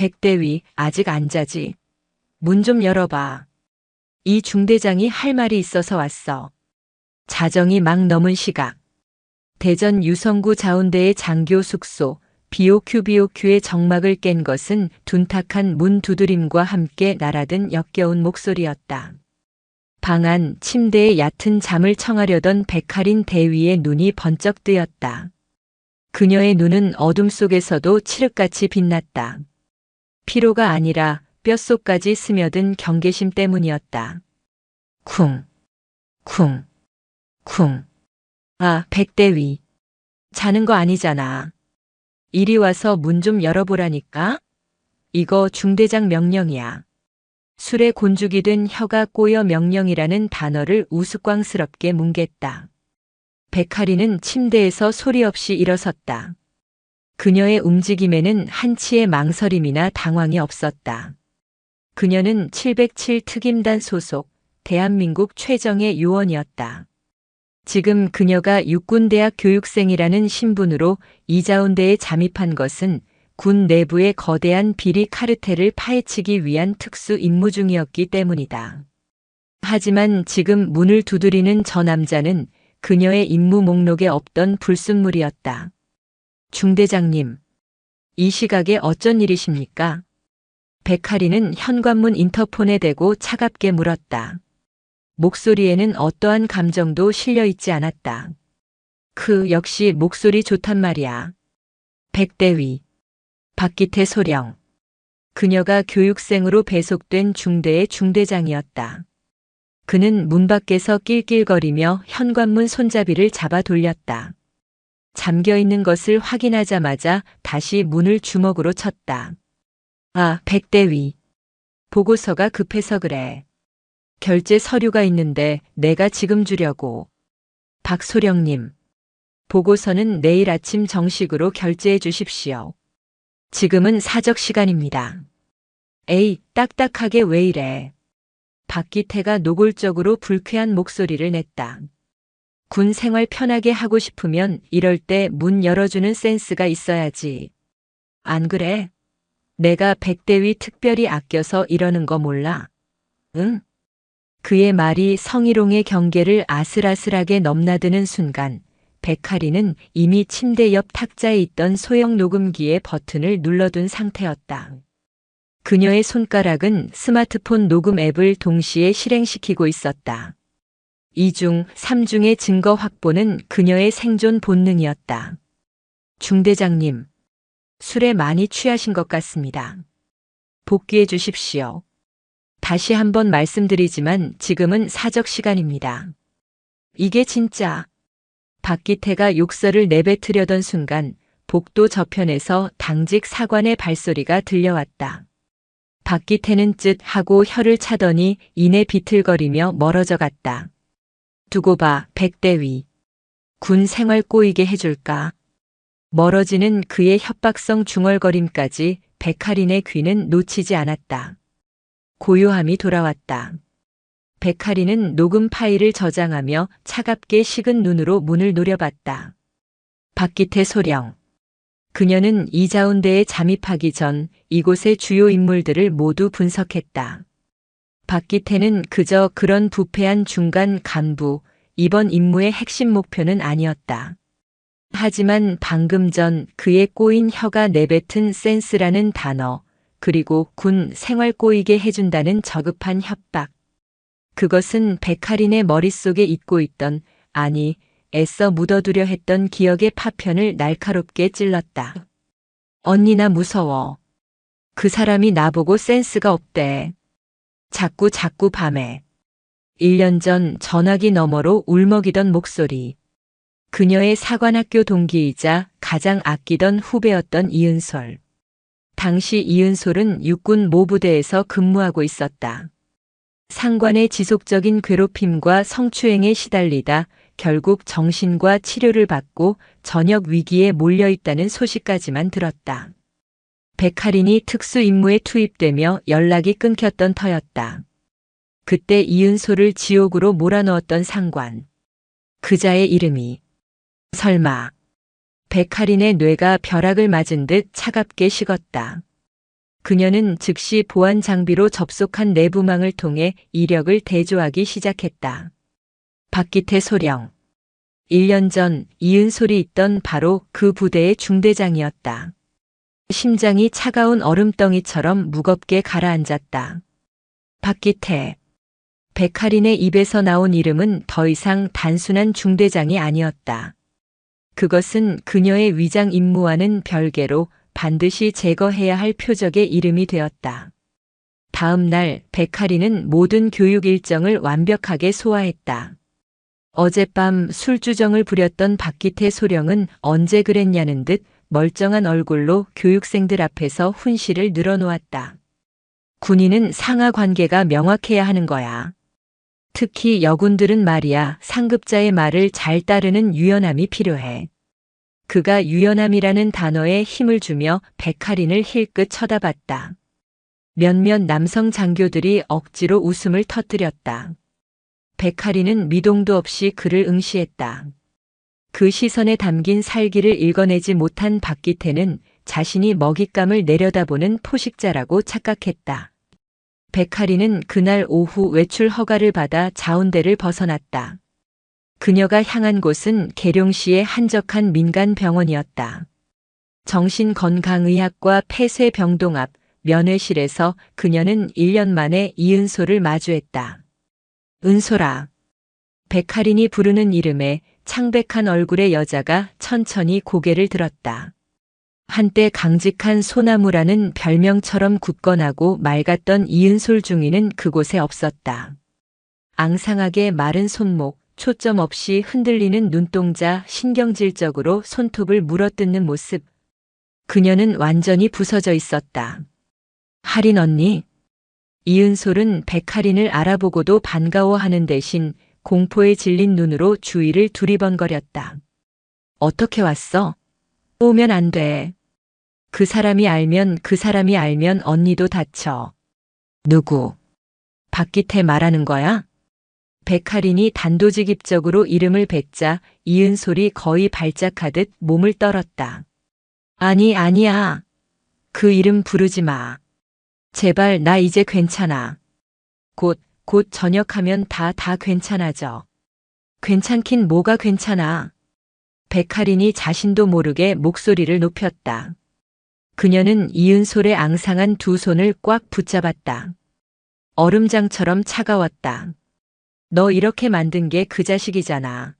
백대위, 아직 안 자지? 문 좀 열어봐. 이 중대장이 할 말이 있어서 왔어. 자정이 막 넘은 시각. 대전 유성구 자운대의 장교 숙소, 비오큐의 정막을 깬 것은 둔탁한 문 두드림과 함께 날아든 역겨운 목소리였다. 방 안 침대에 얕은 잠을 청하려던 백할인 대위의 눈이 번쩍 뜨였다. 그녀의 눈은 어둠 속에서도 칠흑같이 빛났다. 피로가 아니라 뼛속까지 스며든 경계심 때문이었다. 쿵, 쿵, 쿵. 아, 백대위. 자는 거 아니잖아. 이리 와서 문 좀 열어보라니까? 이거 중대장 명령이야. 술에 곤죽이 된 혀가 꼬여 명령이라는 단어를 우스꽝스럽게 뭉갰다. 백할이는 침대에서 소리 없이 일어섰다. 그녀의 움직임에는 한치의 망설임이나 당황이 없었다. 그녀는 707 특임단 소속 대한민국 최정예 요원이었다. 지금 그녀가 육군대학 교육생이라는 신분으로 이자운대에 잠입한 것은 군 내부의 거대한 비리 카르텔을 파헤치기 위한 특수 임무 중이었기 때문이다. 하지만 지금 문을 두드리는 저 남자는 그녀의 임무 목록에 없던 불순물이었다. 중대장님, 이 시각에 어쩐 일이십니까? 백할이는 현관문 인터폰에 대고 차갑게 물었다. 목소리에는 어떠한 감정도 실려 있지 않았다. 역시 목소리 좋단 말이야. 백대위. 박기태 소령. 그녀가 교육생으로 배속된 중대의 중대장이었다. 그는 문 밖에서 낄낄거리며 현관문 손잡이를 잡아 돌렸다. 잠겨 있는 것을 확인하자마자 다시 문을 주먹으로 쳤다. 아, 백대위. 보고서가 급해서 그래. 결제 서류가 있는데 내가 지금 주려고. 박소령님. 보고서는 내일 아침 정식으로 결제해 주십시오. 지금은 사적 시간입니다. 에이, 딱딱하게 왜 이래. 박기태가 노골적으로 불쾌한 목소리를 냈다. 군 생활 편하게 하고 싶으면 이럴 때 문 열어주는 센스가 있어야지. 안 그래? 내가 백대위 특별히 아껴서 이러는 거 몰라? 응? 그의 말이 성희롱의 경계를 아슬아슬하게 넘나드는 순간 백할이는 이미 침대 옆 탁자에 있던 소형 녹음기의 버튼을 눌러둔 상태였다. 그녀의 손가락은 스마트폰 녹음 앱을 동시에 실행시키고 있었다. 2중, 3중의 증거 확보는 그녀의 생존 본능이었다. 중대장님, 술에 많이 취하신 것 같습니다. 복귀해 주십시오. 다시 한번 말씀드리지만 지금은 사적 시간입니다. 이게 진짜. 박기태가 욕설을 내뱉으려던 순간 복도 저편에서 당직 사관의 발소리가 들려왔다. 박기태는 쯧 하고 혀를 차더니 이내 비틀거리며 멀어져 갔다. 두고 봐, 백대위. 군 생활 꼬이게 해줄까? 멀어지는 그의 협박성 중얼거림까지 백할인의 귀는 놓치지 않았다. 고요함이 돌아왔다. 백할이는 녹음 파일을 저장하며 차갑게 식은 눈으로 문을 노려봤다. 박기태 소령. 그녀는 이자운대에 잠입하기 전 이곳의 주요 인물들을 모두 분석했다. 박기태는 그저 그런 부패한 중간 간부, 이번 임무의 핵심 목표는 아니었다. 하지만 방금 전 그의 꼬인 혀가 내뱉은 센스라는 단어, 그리고 군 생활 꼬이게 해준다는 저급한 협박. 그것은 백할인의 머릿속에 잊고 있던, 아니, 애써 묻어두려 했던 기억의 파편을 날카롭게 찔렀다. 언니 나 무서워. 그 사람이 나보고 센스가 없대. 자꾸 밤에. 1년 전 전화기 너머로 울먹이던 목소리. 그녀의 사관학교 동기이자 가장 아끼던 후배였던 이은솔. 당시 이은솔은 육군 모부대에서 근무하고 있었다. 상관의 지속적인 괴롭힘과 성추행에 시달리다 결국 정신과 치료를 받고 전역 위기에 몰려있다는 소식까지만 들었다. 백할인이 특수 임무에 투입되며 연락이 끊겼던 터였다. 그때 이은솔을 지옥으로 몰아넣었던 상관. 그자의 이름이. 설마. 백할인의 뇌가 벼락을 맞은 듯 차갑게 식었다. 그녀는 즉시 보안 장비로 접속한 내부망을 통해 이력을 대조하기 시작했다. 박기태 소령. 1년 전 이은솔이 있던 바로 그 부대의 중대장이었다. 심장이 차가운 얼음덩이처럼 무겁게 가라앉았다. 박기태. 백할인의 입에서 나온 이름은 더 이상 단순한 중대장이 아니었다. 그것은 그녀의 위장 임무와는 별개로 반드시 제거해야 할 표적의 이름이 되었다. 다음 날 백할인은 모든 교육 일정을 완벽하게 소화했다. 어젯밤 술주정을 부렸던 박기태 소령은 언제 그랬냐는 듯 멀쩡한 얼굴로 교육생들 앞에서 훈시를 늘어놓았다. 군인은 상하 관계가 명확해야 하는 거야. 특히 여군들은 말이야, 상급자의 말을 잘 따르는 유연함이 필요해. 그가 유연함이라는 단어에 힘을 주며 백할인을 힐끗 쳐다봤다. 몇몇 남성 장교들이 억지로 웃음을 터뜨렸다. 백할인은 미동도 없이 그를 응시했다. 그 시선에 담긴 살기를 읽어내지 못한 박기태는 자신이 먹잇감을 내려다보는 포식자라고 착각했다. 백할인은 그날 오후 외출 허가를 받아 자운대를 벗어났다. 그녀가 향한 곳은 계룡시의 한적한 민간병원이었다. 정신건강의학과 폐쇄병동 앞 면회실에서 그녀는 1년 만에 이은솔을 마주했다. 은솔아. 백할인이 부르는 이름에 창백한 얼굴의 여자가 천천히 고개를 들었다. 한때 강직한 소나무라는 별명처럼 굳건하고 맑았던 이은솔 중위는 그곳에 없었다. 앙상하게 마른 손목, 초점 없이 흔들리는 눈동자, 신경질적으로 손톱을 물어뜯는 모습. 그녀는 완전히 부서져 있었다. 할인 언니. 이은솔은 백할인을 알아보고도 반가워하는 대신 공포에 질린 눈으로 주위를 두리번거렸다. 어떻게 왔어? 오면 안 돼. 그 사람이 알면 언니도 다쳐. 누구? 박기태 말하는 거야? 백할인이 단도직입적으로 이름을 뱉자 이은솔이 거의 발작하듯 몸을 떨었다. 아니야. 그 이름 부르지 마. 제발 나 이제 괜찮아. 곧 전역하면 다 괜찮아져. 괜찮긴 뭐가 괜찮아. 백할인이 자신도 모르게 목소리를 높였다. 그녀는 이은솔의 앙상한 두 손을 꽉 붙잡았다. 얼음장처럼 차가웠다. 너 이렇게 만든 게 그 자식이잖아.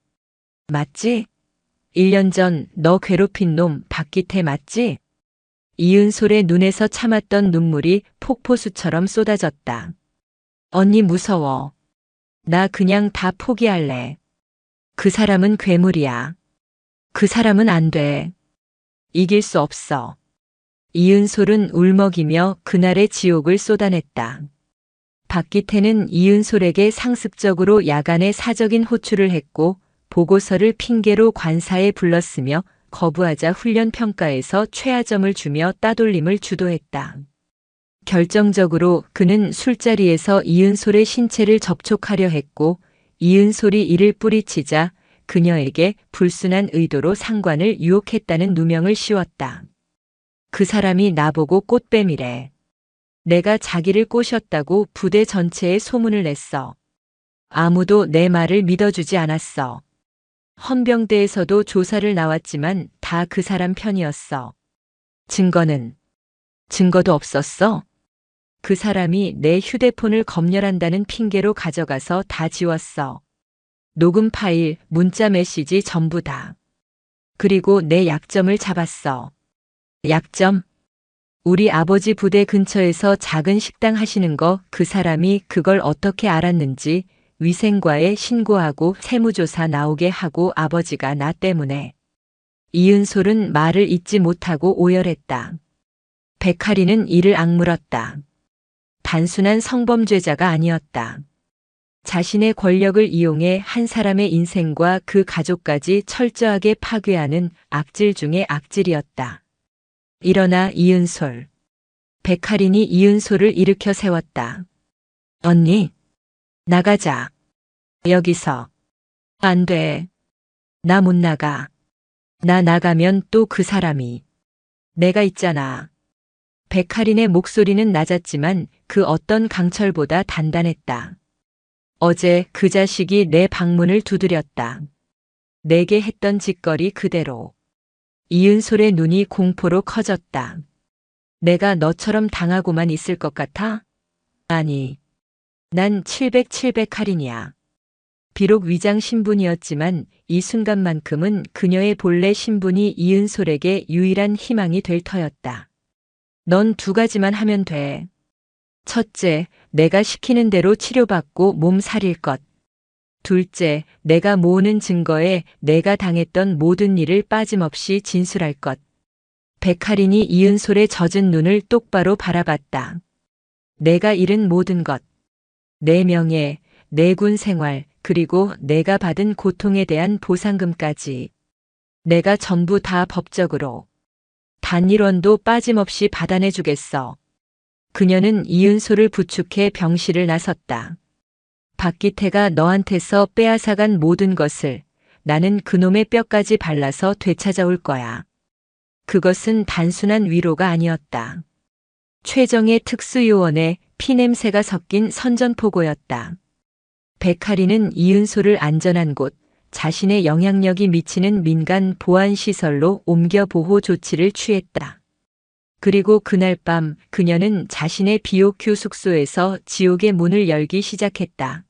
맞지? 1년 전 너 괴롭힌 놈 박기태 맞지? 이은솔의 눈에서 참았던 눈물이 폭포수처럼 쏟아졌다. 언니 무서워. 나 그냥 다 포기할래. 그 사람은 괴물이야. 그 사람은 안 돼. 이길 수 없어. 이은솔은 울먹이며 그날의 지옥을 쏟아냈다. 박기태는 이은솔에게 상습적으로 야간에 사적인 호출을 했고 보고서를 핑계로 관사에 불렀으며 거부하자 훈련 평가에서 최하점을 주며 따돌림을 주도했다. 결정적으로 그는 술자리에서 이은솔의 신체를 접촉하려 했고 이은솔이 이를 뿌리치자 그녀에게 불순한 의도로 상관을 유혹했다는 누명을 씌웠다. 그 사람이 나보고 꽃뱀이래. 내가 자기를 꼬셨다고 부대 전체에 소문을 냈어. 아무도 내 말을 믿어주지 않았어. 헌병대에서도 조사를 나왔지만 다 그 사람 편이었어. 증거도 없었어? 그 사람이 내 휴대폰을 검열한다는 핑계로 가져가서 다 지웠어. 녹음 파일, 문자 메시지 전부 다. 그리고 내 약점을 잡았어. 약점? 우리 아버지 부대 근처에서 작은 식당 하시는 거 그 사람이 그걸 어떻게 알았는지 위생과에 신고하고 세무조사 나오게 하고 아버지가 나 때문에. 이은솔은 말을 잇지 못하고 오열했다. 백할인은 이를 악물었다. 단순한 성범죄자가 아니었다. 자신의 권력을 이용해 한 사람의 인생과 그 가족까지 철저하게 파괴하는 악질 중의 악질이었다. 일어나 이은솔. 백할인이 이은솔을 일으켜 세웠다. 언니, 나가자. 여기서. 안 돼. 나 못 나가. 나 나가면 또 그 사람이. 내가 있잖아. 백할인의 목소리는 낮았지만 그 어떤 강철보다 단단했다. 어제 그 자식이 내 방문을 두드렸다. 내게 했던 짓거리 그대로. 이은솔의 눈이 공포로 커졌다. 내가 너처럼 당하고만 있을 것 같아? 아니. 난 700 할인이야. 비록 위장 신분이었지만 이 순간만큼은 그녀의 본래 신분이 이은솔에게 유일한 희망이 될 터였다. 넌 두 가지만 하면 돼. 첫째, 내가 시키는 대로 치료받고 몸 사릴 것. 둘째, 내가 모으는 증거에 내가 당했던 모든 일을 빠짐없이 진술할 것. 백할인이 이은솔의 젖은 눈을 똑바로 바라봤다. 내가 잃은 모든 것. 내 명예, 내 군 생활, 그리고 내가 받은 고통에 대한 보상금까지. 내가 전부 다 법적으로. 단 1원도 빠짐없이 받아내주겠어. 그녀는 이은솔을 부축해 병실을 나섰다. 박기태가 너한테서 빼앗아간 모든 것을 나는 그놈의 뼈까지 발라서 되찾아올 거야. 그것은 단순한 위로가 아니었다. 최정의 특수요원의 피냄새가 섞인 선전포고였다. 백할인은 이은솔을 안전한 곳, 자신의 영향력이 미치는 민간 보안시설로 옮겨 보호 조치를 취했다. 그리고 그날 밤 그녀는 자신의 BOQ 숙소에서 지옥의 문을 열기 시작했다.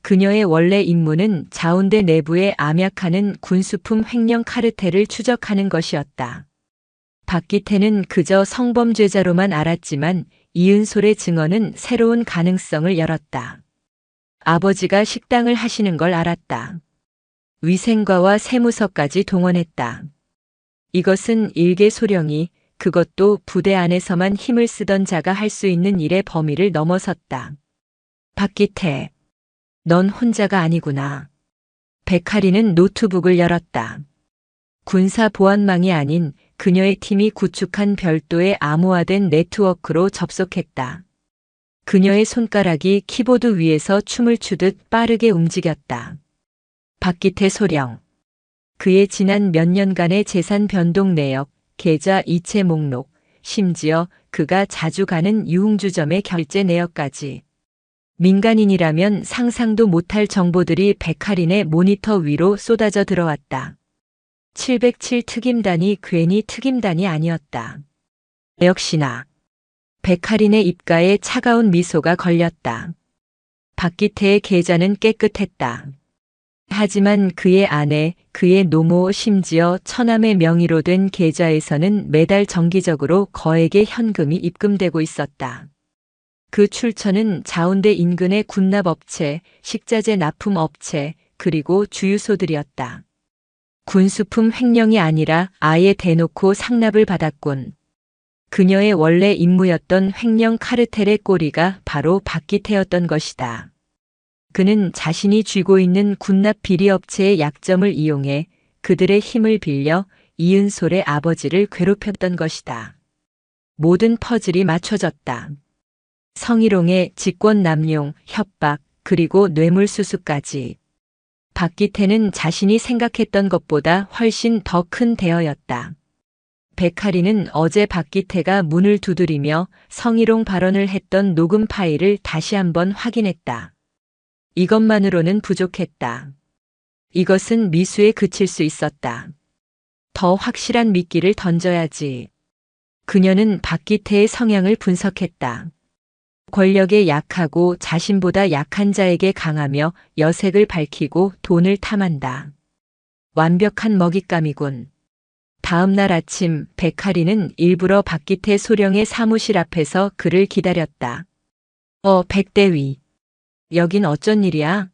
그녀의 원래 임무는 자운대 내부에 암약하는 군수품 횡령 카르텔을 추적하는 것이었다. 박기태는 그저 성범죄자로만 알았지만 이은솔의 증언은 새로운 가능성을 열었다. 아버지가 식당을 하시는 걸 알았다. 위생과와 세무서까지 동원했다. 이것은 일개 소령이, 그것도 부대 안에서만 힘을 쓰던 자가 할 수 있는 일의 범위를 넘어섰다. 박기태, 넌 혼자가 아니구나. 백할인은 노트북을 열었다. 군사 보안망이 아닌 그녀의 팀이 구축한 별도의 암호화된 네트워크로 접속했다. 그녀의 손가락이 키보드 위에서 춤을 추듯 빠르게 움직였다. 박기태 소령. 그의 지난 몇 년간의 재산 변동 내역, 계좌 이체 목록, 심지어 그가 자주 가는 유흥주점의 결제 내역까지. 민간인이라면 상상도 못할 정보들이 백할인의 모니터 위로 쏟아져 들어왔다. 707 특임단이 괜히 특임단이 아니었다. 역시나. 백할인의 입가에 차가운 미소가 걸렸다. 박기태의 계좌는 깨끗했다. 하지만 그의 아내, 그의 노모, 심지어 처남의 명의로 된 계좌에서는 매달 정기적으로 거액의 현금이 입금되고 있었다. 그 출처는 자운대 인근의 군납업체, 식자재 납품업체, 그리고 주유소들이었다. 군수품 횡령이 아니라 아예 대놓고 상납을 받았군. 그녀의 원래 임무였던 횡령 카르텔의 꼬리가 바로 박기태였던 것이다. 그는 자신이 쥐고 있는 군납 비리업체의 약점을 이용해 그들의 힘을 빌려 이은솔의 아버지를 괴롭혔던 것이다. 모든 퍼즐이 맞춰졌다. 성희롱의 직권 남용, 협박, 그리고 뇌물수수까지. 박기태는 자신이 생각했던 것보다 훨씬 더 큰 대어였다. 백할인은 어제 박기태가 문을 두드리며 성희롱 발언을 했던 녹음 파일을 다시 한번 확인했다. 이것만으로는 부족했다. 이것은 미수에 그칠 수 있었다. 더 확실한 미끼를 던져야지. 그녀는 박기태의 성향을 분석했다. 권력에 약하고 자신보다 약한 자에게 강하며 여색을 밝히고 돈을 탐한다. 완벽한 먹잇감이군. 다음 날 아침 백할인은 일부러 박기태 소령의 사무실 앞에서 그를 기다렸다. 백대위. 여긴 어쩐 일이야?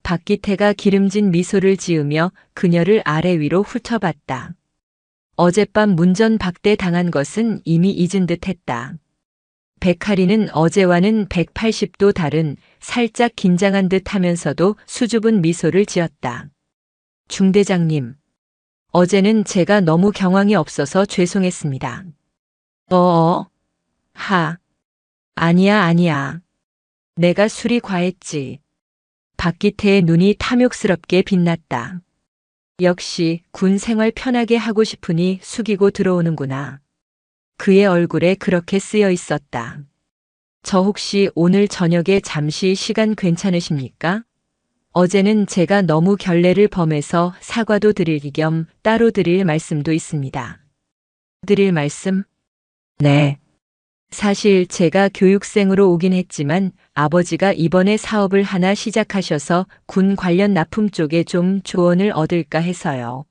박기태가 기름진 미소를 지으며 그녀를 아래 위로 훑어봤다. 어젯밤 문전박대 당한 것은 이미 잊은 듯 했다. 백할인은 어제와는 180도 다른 살짝 긴장한 듯 하면서도 수줍은 미소를 지었다. 중대장님, 어제는 제가 너무 경황이 없어서 죄송했습니다. 아니야. 내가 술이 과했지. 박기태의 눈이 탐욕스럽게 빛났다. 역시 군 생활 편하게 하고 싶으니 숙이고 들어오는구나. 그의 얼굴에 그렇게 쓰여 있었다. 저 혹시 오늘 저녁에 잠시 시간 괜찮으십니까? 어제는 제가 너무 결례를 범해서 사과도 드릴 겸 따로 드릴 말씀도 있습니다. 드릴 말씀? 네. 사실 제가 교육생으로 오긴 했지만 아버지가 이번에 사업을 하나 시작하셔서 군 관련 납품 쪽에 좀 조언을 얻을까 해서요.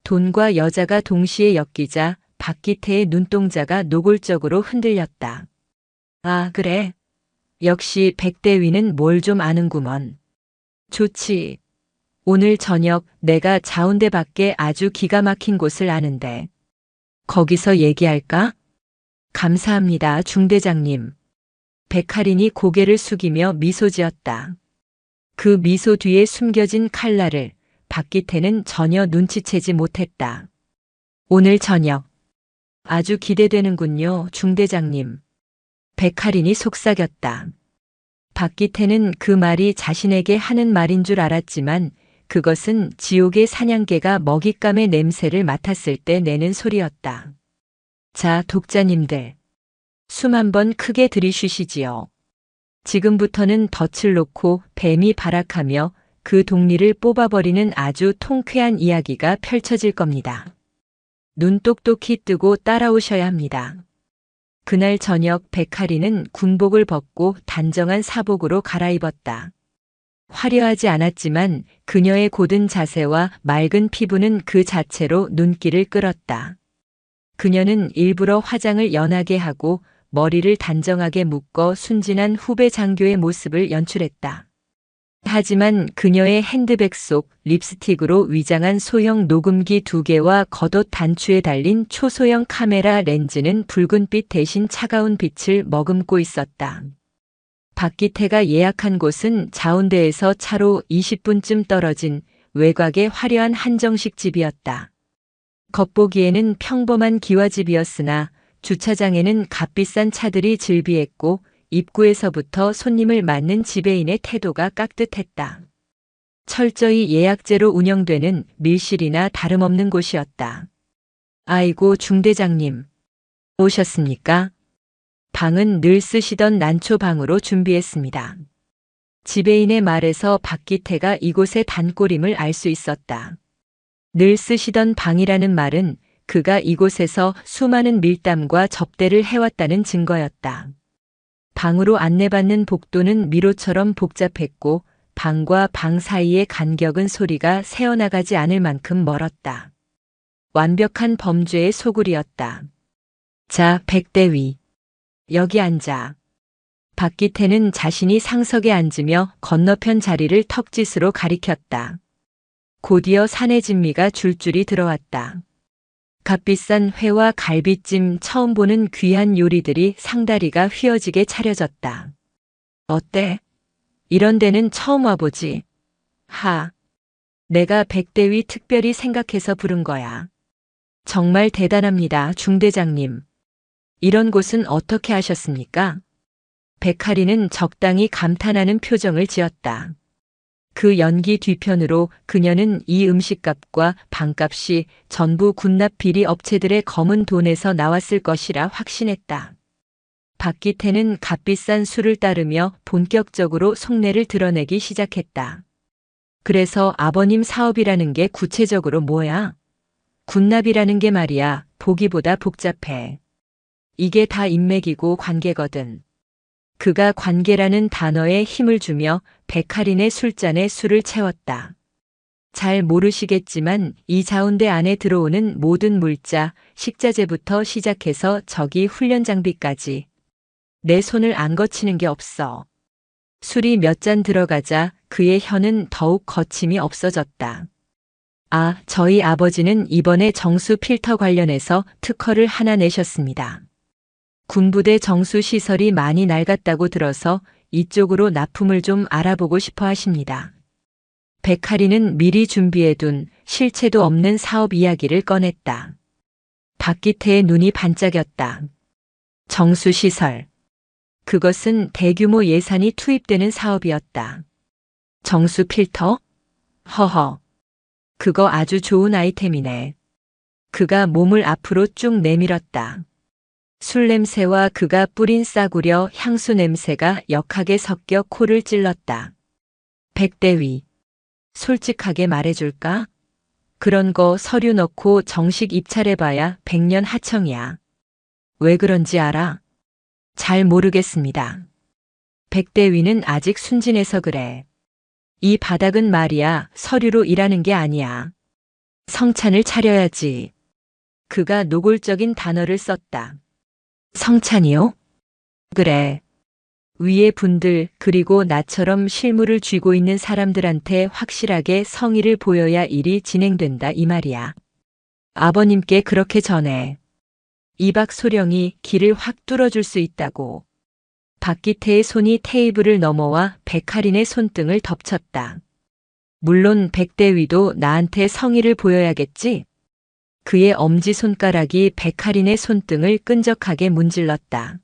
돈과 여자가 동시에 엮이자 박기태의 눈동자가 노골적으로 흔들렸다. 아, 그래. 역시 백대위는 뭘 좀 아는구먼. 좋지. 오늘 저녁 내가 자운대 밖에 아주 기가 막힌 곳을 아는데. 거기서 얘기할까? 감사합니다, 중대장님. 백할인이 고개를 숙이며 미소 지었다. 그 미소 뒤에 숨겨진 칼날을 박기태는 전혀 눈치채지 못했다. 오늘 저녁. 아주 기대되는군요, 중대장님. 백할인이 속삭였다. 박기태는 그 말이 자신에게 하는 말인 줄 알았지만 그것은 지옥의 사냥개가 먹잇감의 냄새를 맡았을 때 내는 소리였다. 자, 독자님들. 숨 한번 크게 들이쉬시지요. 지금부터는 덫을 놓고 뱀이 발악하며 그 독리를 뽑아버리는 아주 통쾌한 이야기가 펼쳐질 겁니다. 눈 똑똑히 뜨고 따라오셔야 합니다. 그날 저녁 백할이는 군복을 벗고 단정한 사복으로 갈아입었다. 화려하지 않았지만 그녀의 고든 자세와 맑은 피부는 그 자체로 눈길을 끌었다. 그녀는 일부러 화장을 연하게 하고 머리를 단정하게 묶어 순진한 후배 장교의 모습을 연출했다. 하지만 그녀의 핸드백 속 립스틱으로 위장한 소형 녹음기 2개와 겉옷 단추에 달린 초소형 카메라 렌즈는 붉은빛 대신 차가운 빛을 머금고 있었다. 박기태가 예약한 곳은 자운대에서 차로 20분쯤 떨어진 외곽의 화려한 한정식 집이었다. 겉보기에는 평범한 기와집이었으나 주차장에는 값비싼 차들이 즐비했고 입구에서부터 손님을 맞는 지배인의 태도가 깍듯했다. 철저히 예약제로 운영되는 밀실이나 다름없는 곳이었다. 아이고 중대장님. 오셨습니까? 방은 늘 쓰시던 난초방으로 준비했습니다. 지배인의 말에서 박기태가 이곳의 단골임을 알 수 있었다. 늘 쓰시던 방이라는 말은 그가 이곳에서 수많은 밀담과 접대를 해왔다는 증거였다. 방으로 안내받는 복도는 미로처럼 복잡했고 방과 방 사이의 간격은 소리가 새어나가지 않을 만큼 멀었다. 완벽한 범죄의 소굴이었다. 자, 백대위. 여기 앉아. 박기태는 자신이 상석에 앉으며 건너편 자리를 턱짓으로 가리켰다. 곧이어 사내 진미가 줄줄이 들어왔다. 값비싼 회와 갈비찜, 처음 보는 귀한 요리들이 상다리가 휘어지게 차려졌다. 어때? 이런 데는 처음 와보지. 하. 내가 백대위 특별히 생각해서 부른 거야. 정말 대단합니다, 중대장님. 이런 곳은 어떻게 하셨습니까? 백할이는 적당히 감탄하는 표정을 지었다. 그 연기 뒤편으로 그녀는 이 음식값과 방값이 전부 군납 비리 업체들의 검은 돈에서 나왔을 것이라 확신했다. 박기태는 값비싼 술을 따르며 본격적으로 속내를 드러내기 시작했다. 그래서 아버님 사업이라는 게 구체적으로 뭐야? 군납이라는 게 말이야, 보기보다 복잡해. 이게 다 인맥이고 관계거든. 그가 관계라는 단어에 힘을 주며 백할인의 술잔에 술을 채웠다. 잘 모르시겠지만 이 자운대 안에 들어오는 모든 물자, 식자재부터 시작해서 저기 훈련 장비까지 내 손을 안 거치는 게 없어. 술이 몇 잔 들어가자 그의 혀는 더욱 거침이 없어졌다. 아, 저희 아버지는 이번에 정수 필터 관련해서 특허를 하나 내셨습니다. 군부대 정수 시설이 많이 낡았다고 들어서 이쪽으로 납품을 좀 알아보고 싶어 하십니다. 백할이는 미리 준비해둔 실체도 없는 사업 이야기를 꺼냈다. 박기태의 눈이 반짝였다. 정수 시설. 그것은 대규모 예산이 투입되는 사업이었다. 정수 필터? 허허. 그거 아주 좋은 아이템이네. 그가 몸을 앞으로 쭉 내밀었다. 술 냄새와 그가 뿌린 싸구려 향수 냄새가 역하게 섞여 코를 찔렀다. 백대위, 솔직하게 말해줄까? 그런 거 서류 넣고 정식 입찰해봐야 100년 하청이야. 왜 그런지 알아? 잘 모르겠습니다. 백대위는 아직 순진해서 그래. 이 바닥은 말이야 서류로 일하는 게 아니야. 성찬을 차려야지. 그가 노골적인 단어를 썼다. 성찬이요? 그래. 위에 분들 그리고 나처럼 실무를 쥐고 있는 사람들한테 확실하게 성의를 보여야 일이 진행된다 이 말이야. 아버님께 그렇게 전해. 이박 소령이 길을 확 뚫어줄 수 있다고. 박기태의 손이 테이블을 넘어와 백할인의 손등을 덮쳤다. 물론 백대위도 나한테 성의를 보여야겠지? 그의 엄지손가락이 백할인의 손등을 끈적하게 문질렀다.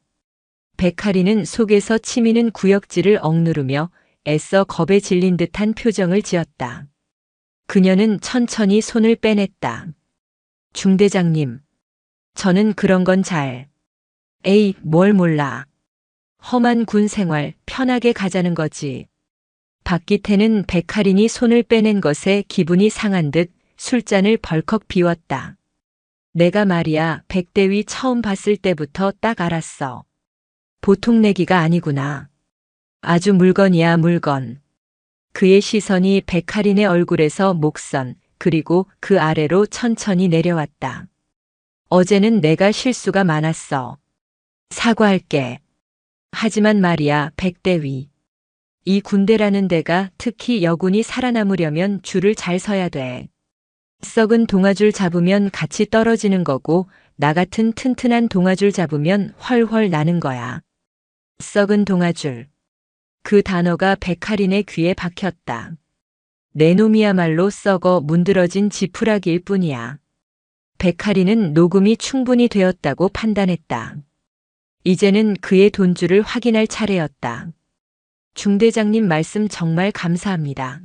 백할인은 속에서 치미는 구역질을 억누르며 애써 겁에 질린 듯한 표정을 지었다. 그녀는 천천히 손을 빼냈다. 중대장님, 저는 그런 건 잘. 에이, 뭘 몰라. 험한 군 생활 편하게 가자는 거지. 박기태는 백할인이 손을 빼낸 것에 기분이 상한 듯 술잔을 벌컥 비웠다. 내가 말이야 백대위 처음 봤을 때부터 딱 알았어. 보통 내기가 아니구나. 아주 물건이야 물건. 그의 시선이 백할인의 얼굴에서 목선 그리고 그 아래로 천천히 내려왔다. 어제는 내가 실수가 많았어. 사과할게. 하지만 말이야 백대위. 이 군대라는 데가 특히 여군이 살아남으려면 줄을 잘 서야 돼. 썩은 동아줄 잡으면 같이 떨어지는 거고 나 같은 튼튼한 동아줄 잡으면 훨훨 나는 거야. 썩은 동아줄. 그 단어가 백할인의 귀에 박혔다. 내 놈이야말로 썩어 문드러진 지푸라기일 뿐이야. 백할인은 녹음이 충분히 되었다고 판단했다. 이제는 그의 돈줄을 확인할 차례였다. 중대장님 말씀 정말 감사합니다.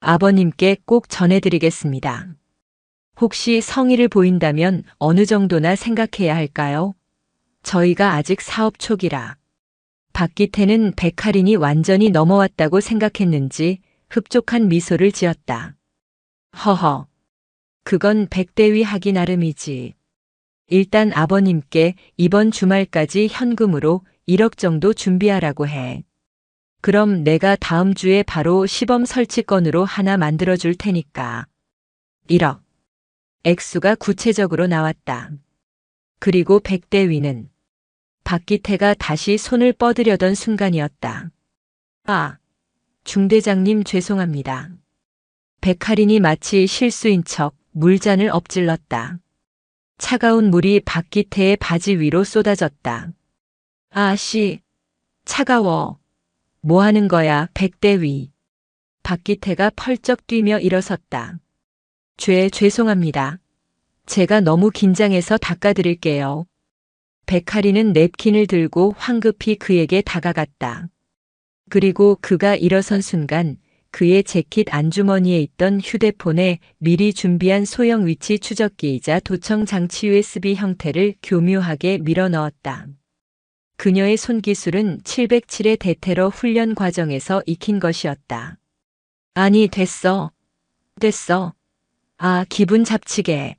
아버님께 꼭 전해드리겠습니다. 혹시 성의를 보인다면 어느 정도나 생각해야 할까요? 저희가 아직 사업 초기라. 박기태는 백할인이 완전히 넘어왔다고 생각했는지 흡족한 미소를 지었다. 허허. 그건 백대위 하기 나름이지. 일단 아버님께 이번 주말까지 현금으로 1억 정도 준비하라고 해. 그럼 내가 다음 주에 바로 시범 설치 건으로 하나 만들어 줄 테니까. 1억. 액수가 구체적으로 나왔다. 그리고 백대위는 박기태가 다시 손을 뻗으려던 순간이었다. 아, 중대장님 죄송합니다. 백할인이 마치 실수인 척 물잔을 엎질렀다. 차가운 물이 박기태의 바지 위로 쏟아졌다. 아씨, 차가워. 뭐 하는 거야, 백대위. 박기태가 펄쩍 뛰며 일어섰다. 죄송합니다. 제가 너무 긴장해서 닦아드릴게요. 백할인은 냅킨을 들고 황급히 그에게 다가갔다. 그리고 그가 일어선 순간 그의 재킷 안주머니에 있던 휴대폰에 미리 준비한 소형 위치 추적기이자 도청 장치 USB 형태를 교묘하게 밀어 넣었다. 그녀의 손기술은 707의 대테러 훈련 과정에서 익힌 것이었다. 아니, 됐어. 아, 기분 잡치게.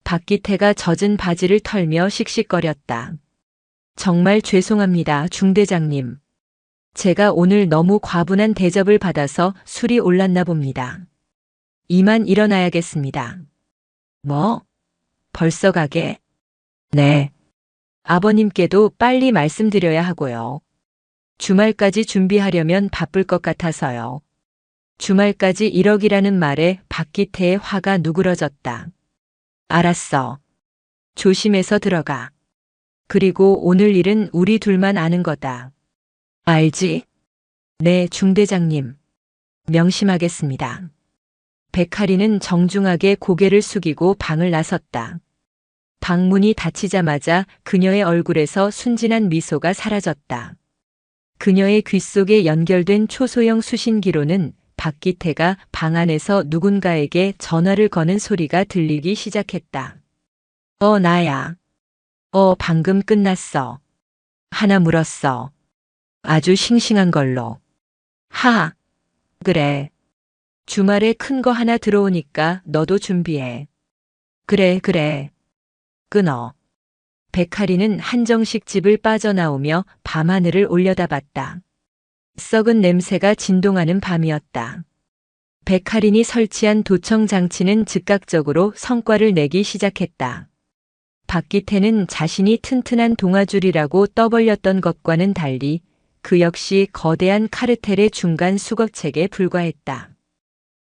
박기태가 젖은 바지를 털며 씩씩거렸다. 정말 죄송합니다, 중대장님. 제가 오늘 너무 과분한 대접을 받아서 술이 올랐나 봅니다. 이만 일어나야겠습니다. 뭐? 벌써 가게? 네. 아버님께도 빨리 말씀드려야 하고요. 주말까지 준비하려면 바쁠 것 같아서요. 주말까지 1억이라는 말에 박기태의 화가 누그러졌다. 알았어. 조심해서 들어가. 그리고 오늘 일은 우리 둘만 아는 거다. 알지? 네, 중대장님. 명심하겠습니다. 백할인은 정중하게 고개를 숙이고 방을 나섰다. 방문이 닫히자마자 그녀의 얼굴에서 순진한 미소가 사라졌다. 그녀의 귀 속에 연결된 초소형 수신기로는 박기태가 방 안에서 누군가에게 전화를 거는 소리가 들리기 시작했다. 나야. 방금 끝났어. 하나 물었어. 아주 싱싱한 걸로. 하, 그래. 주말에 큰 거 하나 들어오니까 너도 준비해. 그래, 그래. 끊어. 백할이는 한정식 집을 빠져나오며 밤하늘을 올려다봤다. 썩은 냄새가 진동하는 밤이었다. 백할인이 설치한 도청 장치는 즉각적으로 성과를 내기 시작했다. 박기태는 자신이 튼튼한 동아줄이라고 떠벌렸던 것과는 달리 그 역시 거대한 카르텔의 중간 수거책에 불과했다.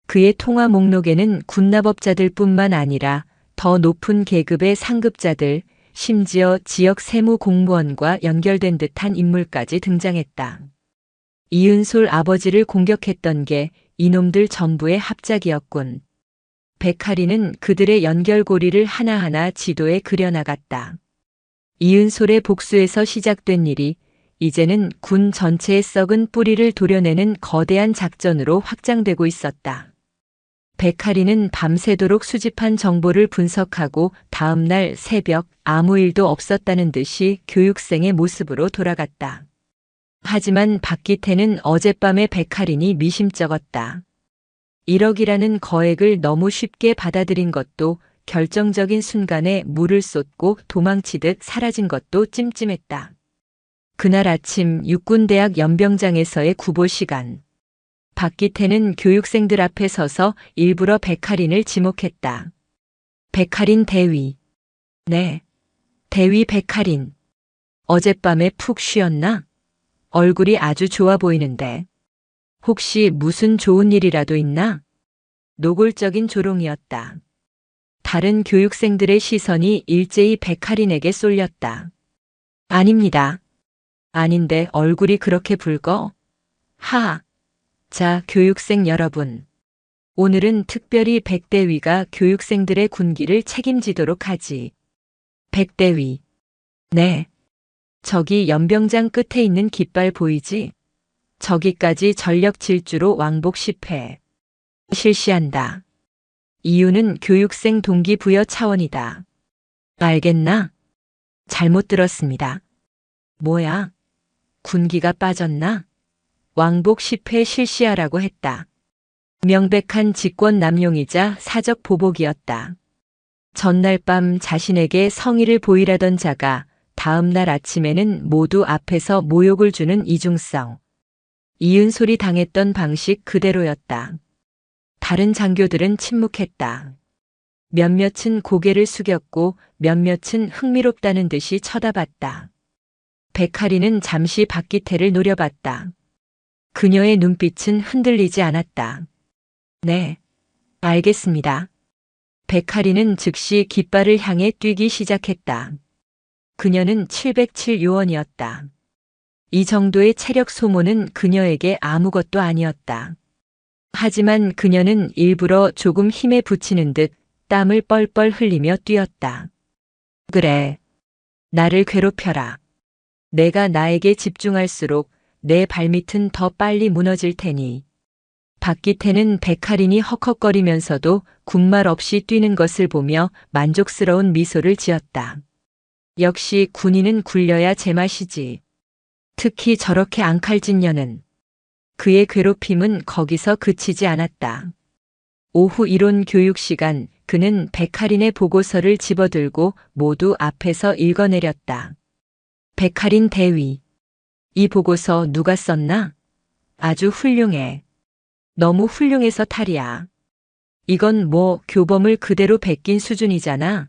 그의 통화 목록에는 군납업자들뿐만 아니라 더 높은 계급의 상급자들, 심지어 지역 세무 공무원과 연결된 듯한 인물까지 등장했다. 이은솔 아버지를 공격했던 게 이놈들 전부의 합작이었군. 백할이는 그들의 연결고리를 하나하나 지도에 그려나갔다. 이은솔의 복수에서 시작된 일이 이제는 군 전체의 썩은 뿌리를 도려내는 거대한 작전으로 확장되고 있었다. 백할이는 밤새도록 수집한 정보를 분석하고 다음 날 새벽 아무 일도 없었다는 듯이 교육생의 모습으로 돌아갔다. 하지만 박기태는 어젯밤에 백할인이 미심쩍었다. 1억이라는 거액을 너무 쉽게 받아들인 것도 결정적인 순간에 물을 쏟고 도망치듯 사라진 것도 찜찜했다. 그날 아침 육군대학 연병장에서의 구보 시간. 박기태는 교육생들 앞에 서서 일부러 백할인을 지목했다. 백할인 대위. 네. 대위 백할인. 어젯밤에 푹 쉬었나? 얼굴이 아주 좋아 보이는데. 혹시 무슨 좋은 일이라도 있나? 노골적인 조롱이었다. 다른 교육생들의 시선이 일제히 백할인에게 쏠렸다. 아닙니다. 아닌데 얼굴이 그렇게 붉어? 하. 자, 교육생 여러분. 오늘은 특별히 백대위가 교육생들의 군기를 책임지도록 하지. 백대위. 네. 저기 연병장 끝에 있는 깃발 보이지? 저기까지 전력 질주로 왕복 10회. 실시한다. 이유는 교육생 동기부여 차원이다. 알겠나? 잘못 들었습니다. 뭐야? 군기가 빠졌나? 왕복 10회 실시하라고 했다. 명백한 직권 남용이자 사적 보복이었다. 전날 밤 자신에게 성의를 보이라던 자가 다음 날 아침에는 모두 앞에서 모욕을 주는 이중성. 이은솔이 당했던 방식 그대로였다. 다른 장교들은 침묵했다. 몇몇은 고개를 숙였고 몇몇은 흥미롭다는 듯이 쳐다봤다. 백할이는 잠시 박기태를 노려봤다. 그녀의 눈빛은 흔들리지 않았다. 네, 알겠습니다. 백할이는 즉시 깃발을 향해 뛰기 시작했다. 그녀는 707요원이었다. 이 정도의 체력 소모는 그녀에게 아무것도 아니었다. 하지만 그녀는 일부러 조금 힘에 부치는 듯 땀을 뻘뻘 흘리며 뛰었다. 그래, 나를 괴롭혀라. 내가 나에게 집중할수록 내 발밑은 더 빨리 무너질 테니. 박기태는 백할인이 헉헉거리면서도 군말 없이 뛰는 것을 보며 만족스러운 미소를 지었다. 역시 군인은 굴려야 제맛이지. 특히 저렇게 앙칼진 년은. 그의 괴롭힘은 거기서 그치지 않았다. 오후 이론 교육 시간 그는 백할인의 보고서를 집어들고 모두 앞에서 읽어내렸다. 백할인 대위. 이 보고서 누가 썼나? 아주 훌륭해. 너무 훌륭해서 탈이야. 이건 뭐 교범을 그대로 베낀 수준이잖아.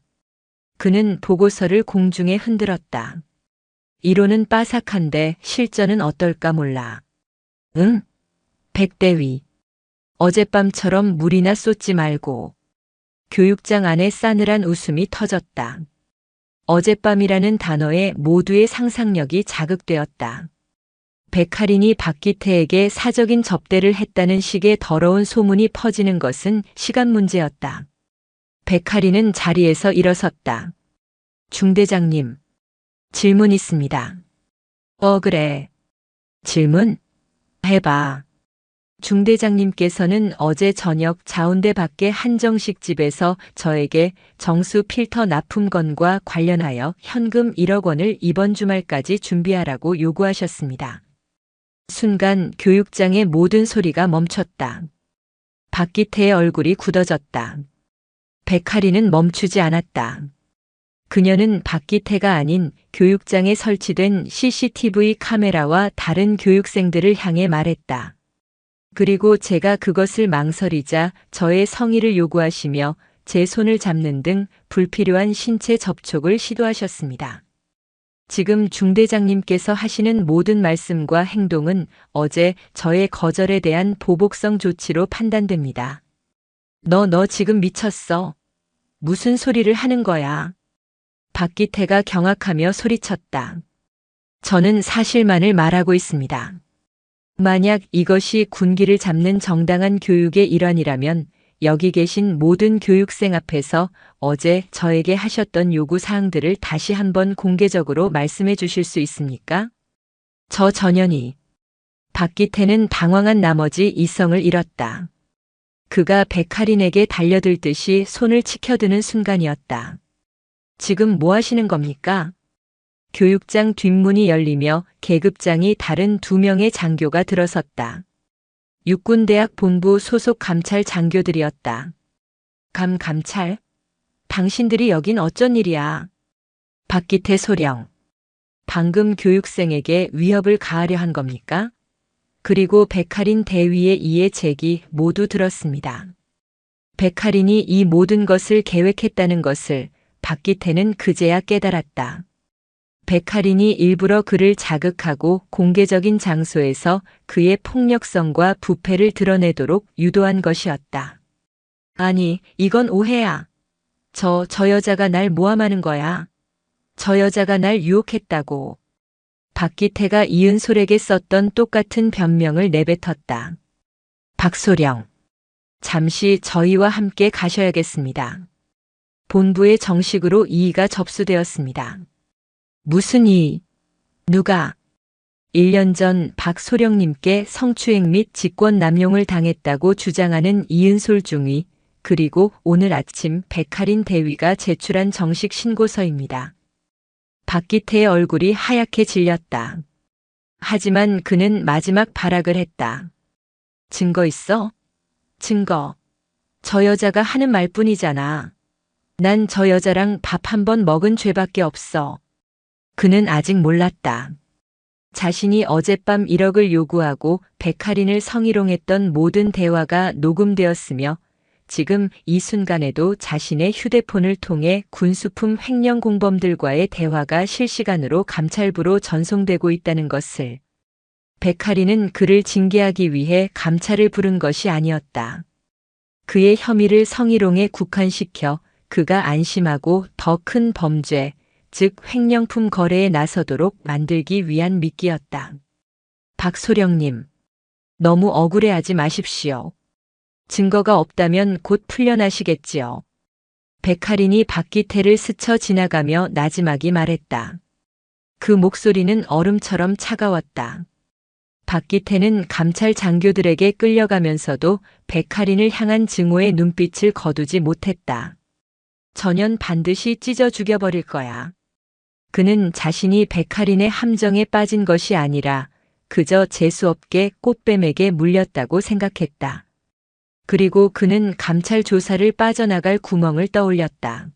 그는 보고서를 공중에 흔들었다. 이론은 빠삭한데 실전은 어떨까 몰라. 응? 백대위. 어젯밤처럼 물이나 쏟지 말고. 교육장 안에 싸늘한 웃음이 터졌다. 어젯밤이라는 단어에 모두의 상상력이 자극되었다. 백할인이 박기태에게 사적인 접대를 했다는 식의 더러운 소문이 퍼지는 것은 시간 문제였다. 백할인은 자리에서 일어섰다. 중대장님, 질문 있습니다. 그래. 질문? 해봐. 중대장님께서는 어제 저녁 자운대 밖의 한정식 집에서 저에게 정수 필터 납품건과 관련하여 현금 1억 원을 이번 주말까지 준비하라고 요구하셨습니다. 순간 교육장의 모든 소리가 멈췄다. 박기태의 얼굴이 굳어졌다. 백하리는 멈추지 않았다. 그녀는 박기태가 아닌 교육장에 설치된 CCTV 카메라와 다른 교육생들을 향해 말했다. 그리고 제가 그것을 망설이자 저의 성의를 요구하시며 제 손을 잡는 등 불필요한 신체 접촉을 시도하셨습니다. 지금 중대장님께서 하시는 모든 말씀과 행동은 어제 저의 거절에 대한 보복성 조치로 판단됩니다. 너 지금 미쳤어. 무슨 소리를 하는 거야? 박기태가 경악하며 소리쳤다. 저는 사실만을 말하고 있습니다. 만약 이것이 군기를 잡는 정당한 교육의 일환이라면 여기 계신 모든 교육생 앞에서 어제 저에게 하셨던 요구 사항들을 다시 한번 공개적으로 말씀해 주실 수 있습니까? 저 전현희. 박기태는 당황한 나머지 이성을 잃었다. 그가 백할인에게 달려들듯이 손을 치켜드는 순간이었다. 지금 뭐 하시는 겁니까? 교육장 뒷문이 열리며 계급장이 다른 2명의 장교가 들어섰다. 육군대학 본부 소속 감찰 장교들이었다. 감찰? 당신들이 여긴 어쩐 일이야? 박기태 소령. 방금 교육생에게 위협을 가하려 한 겁니까? 그리고 백할인 대위의 이해 제기 모두 들었습니다. 백할인이 이 모든 것을 계획했다는 것을 박기태는 그제야 깨달았다. 백할인이 일부러 그를 자극하고 공개적인 장소에서 그의 폭력성과 부패를 드러내도록 유도한 것이었다. 아니, 이건 오해야. 저 여자가 날 모함하는 거야. 저 여자가 날 유혹했다고. 박기태가 이은솔에게 썼던 똑같은 변명을 내뱉었다. 박소령. 잠시 저희와 함께 가셔야겠습니다. 본부에 정식으로 이의가 접수되었습니다. 무슨 이의? 누가? 1년 전 박소령님께 성추행 및 직권남용을 당했다고 주장하는 이은솔 중위, 그리고 오늘 아침 백할인 대위가 제출한 정식 신고서입니다. 박기태의 얼굴이 하얗게 질렸다. 하지만 그는 마지막 발악을 했다. 증거 있어? 증거. 저 여자가 하는 말뿐이잖아. 난 저 여자랑 밥 한 번 먹은 죄밖에 없어. 그는 아직 몰랐다. 자신이 어젯밤 1억을 요구하고 백할인을 성희롱했던 모든 대화가 녹음되었으며 지금 이 순간에도 자신의 휴대폰을 통해 군수품 횡령 공범들과의 대화가 실시간으로 감찰부로 전송되고 있다는 것을. 백할인은 그를 징계하기 위해 감찰을 부른 것이 아니었다. 그의 혐의를 성희롱에 국한시켜 그가 안심하고 더 큰 범죄, 즉 횡령품 거래에 나서도록 만들기 위한 미끼였다. 박소령님, 너무 억울해하지 마십시오. 증거가 없다면 곧 풀려나시겠지요. 백할인이 박기태를 스쳐 지나가며 나지막이 말했다. 그 목소리는 얼음처럼 차가웠다. 박기태는 감찰 장교들에게 끌려가면서도 백할인을 향한 증오의 눈빛을 거두지 못했다. 전현 반드시 찢어 죽여버릴 거야. 그는 자신이 백할인의 함정에 빠진 것이 아니라 그저 재수없게 꽃뱀에게 물렸다고 생각했다. 그리고 그는 감찰 조사를 빠져나갈 구멍을 떠올렸다.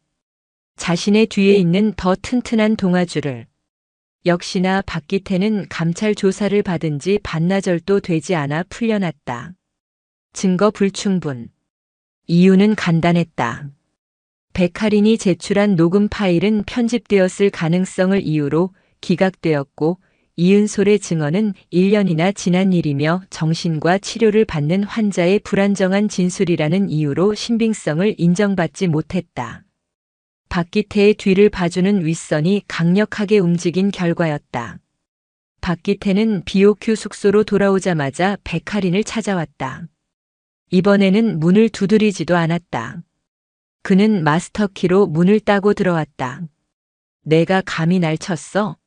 자신의 뒤에 있는 더 튼튼한 동아줄을. 역시나 박기태는 감찰 조사를 받은 지 반나절도 되지 않아 풀려났다. 증거 불충분. 이유는 간단했다. 백할인이 제출한 녹음 파일은 편집되었을 가능성을 이유로 기각되었고 이은솔의 증언은 1년이나 지난 일이며 정신과 치료를 받는 환자의 불안정한 진술이라는 이유로 신빙성을 인정받지 못했다. 박기태의 뒤를 봐주는 윗선이 강력하게 움직인 결과였다. 박기태는 BOQ 숙소로 돌아오자마자 백할인을 찾아왔다. 이번에는 문을 두드리지도 않았다. 그는 마스터키로 문을 따고 들어왔다. 내가 감히 날 쳤어?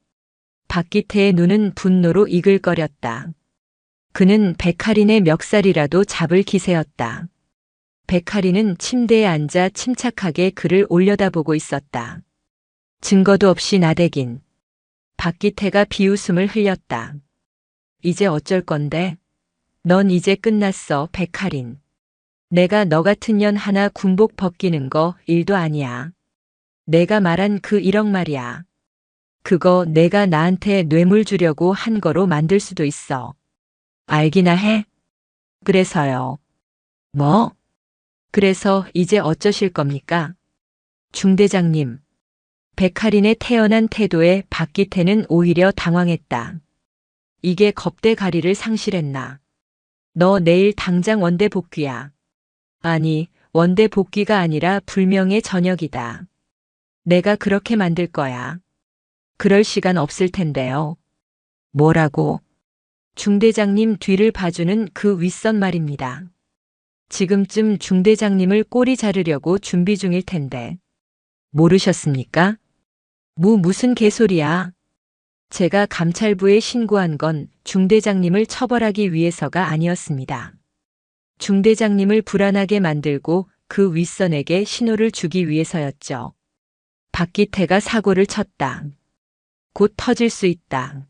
박기태의 눈은 분노로 이글거렸다. 그는 백할인의 멱살이라도 잡을 기세였다. 백할인은 침대에 앉아 침착하게 그를 올려다보고 있었다. 증거도 없이 나대긴. 박기태가 비웃음을 흘렸다. 이제 어쩔 건데? 넌 이제 끝났어, 백할인. 내가 너 같은 년 하나 군복 벗기는 거 일도 아니야. 내가 말한 그 1억 말이야. 그거 내가 나한테 뇌물 주려고 한 거로 만들 수도 있어. 알기나 해? 그래서요. 뭐? 그래서 이제 어쩌실 겁니까? 중대장님. 백할인의 태연한 태도에 박기태는 오히려 당황했다. 이게 겁대가리를 상실했나? 너 내일 당장 원대 복귀야. 아니, 원대 복귀가 아니라 불명예 전역이다. 내가 그렇게 만들 거야. 그럴 시간 없을 텐데요. 뭐라고? 중대장님 뒤를 봐주는 그 윗선 말입니다. 지금쯤 중대장님을 꼬리 자르려고 준비 중일 텐데. 모르셨습니까? 무슨 개소리야. 제가 감찰부에 신고한 건 중대장님을 처벌하기 위해서가 아니었습니다. 중대장님을 불안하게 만들고 그 윗선에게 신호를 주기 위해서였죠. 박기태가 사고를 쳤다. 곧 터질 수 있다.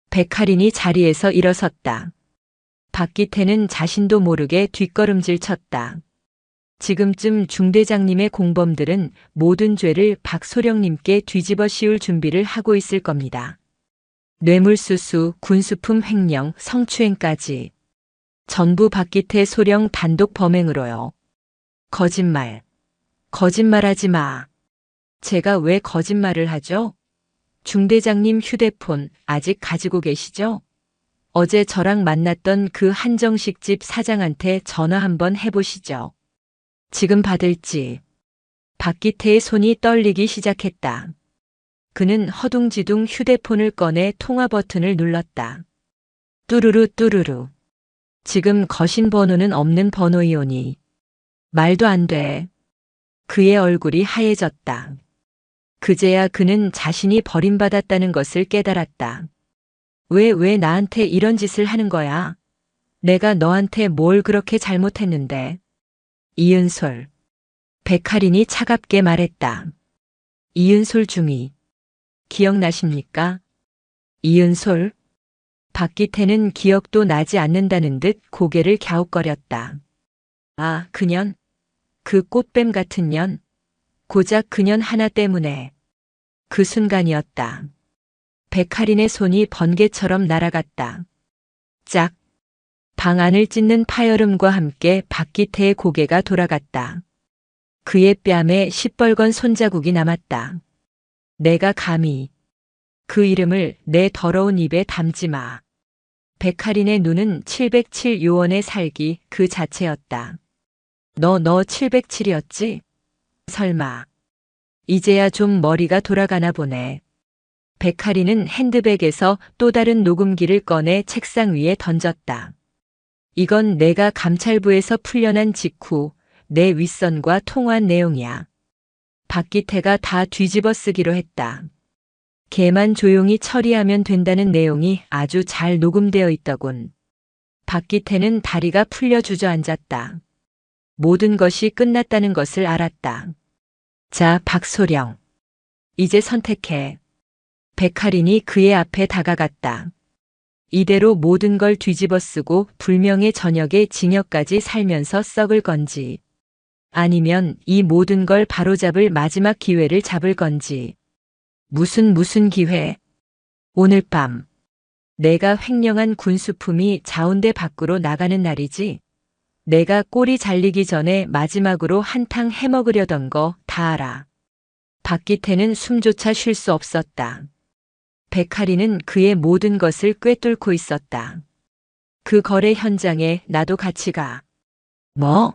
백할인이 자리에서 일어섰다. 박기태는 자신도 모르게 뒷걸음질 쳤다. 지금쯤 중대장님의 공범들은 모든 죄를 박소령님께 뒤집어 씌울 준비를 하고 있을 겁니다. 뇌물수수, 군수품 횡령, 성추행까지. 전부 박기태 소령 단독 범행으로요. 거짓말. 거짓말하지 마. 제가 왜 거짓말을 하죠? 중대장님 휴대폰 아직 가지고 계시죠? 어제 저랑 만났던 그 한정식 집 사장한테 전화 한번 해보시죠. 지금 받을지. 박기태의 손이 떨리기 시작했다. 그는 허둥지둥 휴대폰을 꺼내 통화 버튼을 눌렀다. 뚜루루 뚜루루. 지금 거신 번호는 없는 번호이오니. 말도 안 돼. 그의 얼굴이 하얘졌다. 그제야 그는 자신이 버림받았다는 것을 깨달았다. 왜 나한테 이런 짓을 하는 거야? 내가 너한테 뭘 그렇게 잘못했는데? 이은솔. 백할인이 차갑게 말했다. 이은솔 중이. 기억나십니까? 이은솔? 박기태는 기억도 나지 않는다는 듯 고개를 갸웃거렸다. 아, 그년? 그 꽃뱀 같은 년? 고작 그년 하나 때문에. 그 순간이었다. 백할인의 손이 번개처럼 날아갔다. 짝. 방 안을 찢는 파열음과 함께 박기태의 고개가 돌아갔다. 그의 뺨에 시뻘건 손자국이 남았다. 내가 감히 그 이름을 내 더러운 입에 담지 마. 백할인의 눈은 707 요원의 살기 그 자체였다. 너 707이었지? 설마. 이제야 좀 머리가 돌아가나 보네. 백할인은 핸드백에서 또 다른 녹음기를 꺼내 책상 위에 던졌다. 이건 내가 감찰부에서 풀려난 직후 내 윗선과 통화한 내용이야. 박기태가 다 뒤집어 쓰기로 했다. 걔만 조용히 처리하면 된다는 내용이 아주 잘 녹음되어 있더군. 박기태는 다리가 풀려 주저앉았다. 모든 것이 끝났다는 것을 알았다. 자, 박소령. 이제 선택해. 백할인이 그의 앞에 다가갔다. 이대로 모든 걸 뒤집어 쓰고 불명예 전역의 징역까지 살면서 썩을 건지, 아니면 이 모든 걸 바로잡을 마지막 기회를 잡을 건지. 무슨 기회? 오늘 밤 내가 횡령한 군수품이 자운대 밖으로 나가는 날이지. 내가 꼬리 잘리기 전에 마지막으로 한탕 해먹으려던 거 다 알아. 박기태는 숨조차 쉴 수 없었다. 백할인은 그의 모든 것을 꿰뚫고 있었다. 그 거래 현장에 나도 같이 가. 뭐?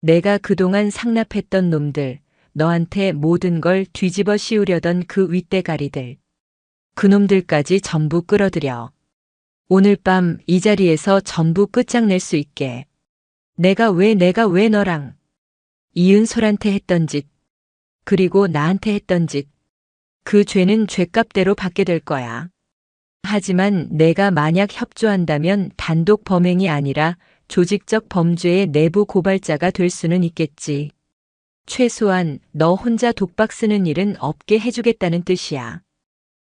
내가 그동안 상납했던 놈들, 너한테 모든 걸 뒤집어 씌우려던 그 윗대가리들. 그놈들까지 전부 끌어들여. 오늘 밤 이 자리에서 전부 끝장낼 수 있게. 내가 왜 너랑 이은솔한테 했던 짓, 그리고 나한테 했던 짓, 그 죄는 죄값대로 받게 될 거야. 하지만 내가 만약 협조한다면 단독 범행이 아니라 조직적 범죄의 내부 고발자가 될 수는 있겠지. 최소한 너 혼자 독박 쓰는 일은 없게 해주겠다는 뜻이야.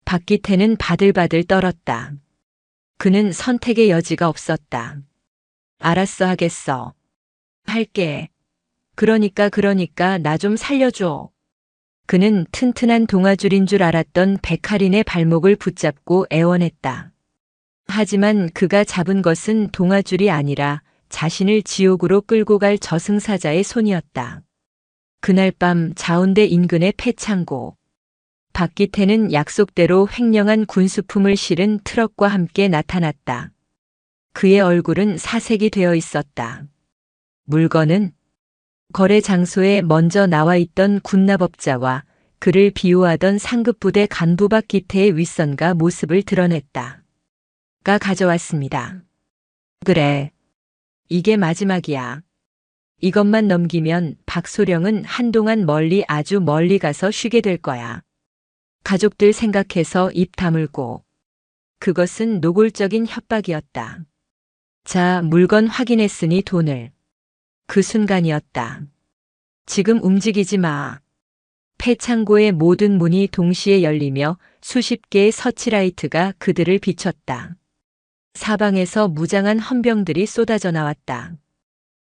박기태는 바들바들 떨었다. 그는 선택의 여지가 없었다. 알았어, 하겠어. 할게. 그러니까 나 좀 살려줘. 그는 튼튼한 동아줄인 줄 알았던 백할인의 발목을 붙잡고 애원했다. 하지만 그가 잡은 것은 동아줄이 아니라 자신을 지옥으로 끌고 갈 저승사자의 손이었다. 그날 밤 자운대 인근의 폐창고. 박기태는 약속대로 횡령한 군수품을 실은 트럭과 함께 나타났다. 그의 얼굴은 사색이 되어 있었다. 물건은 거래 장소에 먼저 나와 있던 군납업자와 그를 비호하던 상급부대 간부 박기태의 윗선과 모습을 드러냈다. 가 가져왔습니다. 그래. 이게 마지막이야. 이것만 넘기면 박소령은 한동안 아주 멀리 가서 쉬게 될 거야. 가족들 생각해서 입 다물고. 그것은 노골적인 협박이었다. 자, 물건 확인했으니 돈을. 그 순간이었다. 지금 움직이지 마. 폐창고의 모든 문이 동시에 열리며 수십 개의 서치라이트가 그들을 비췄다. 사방에서 무장한 헌병들이 쏟아져 나왔다.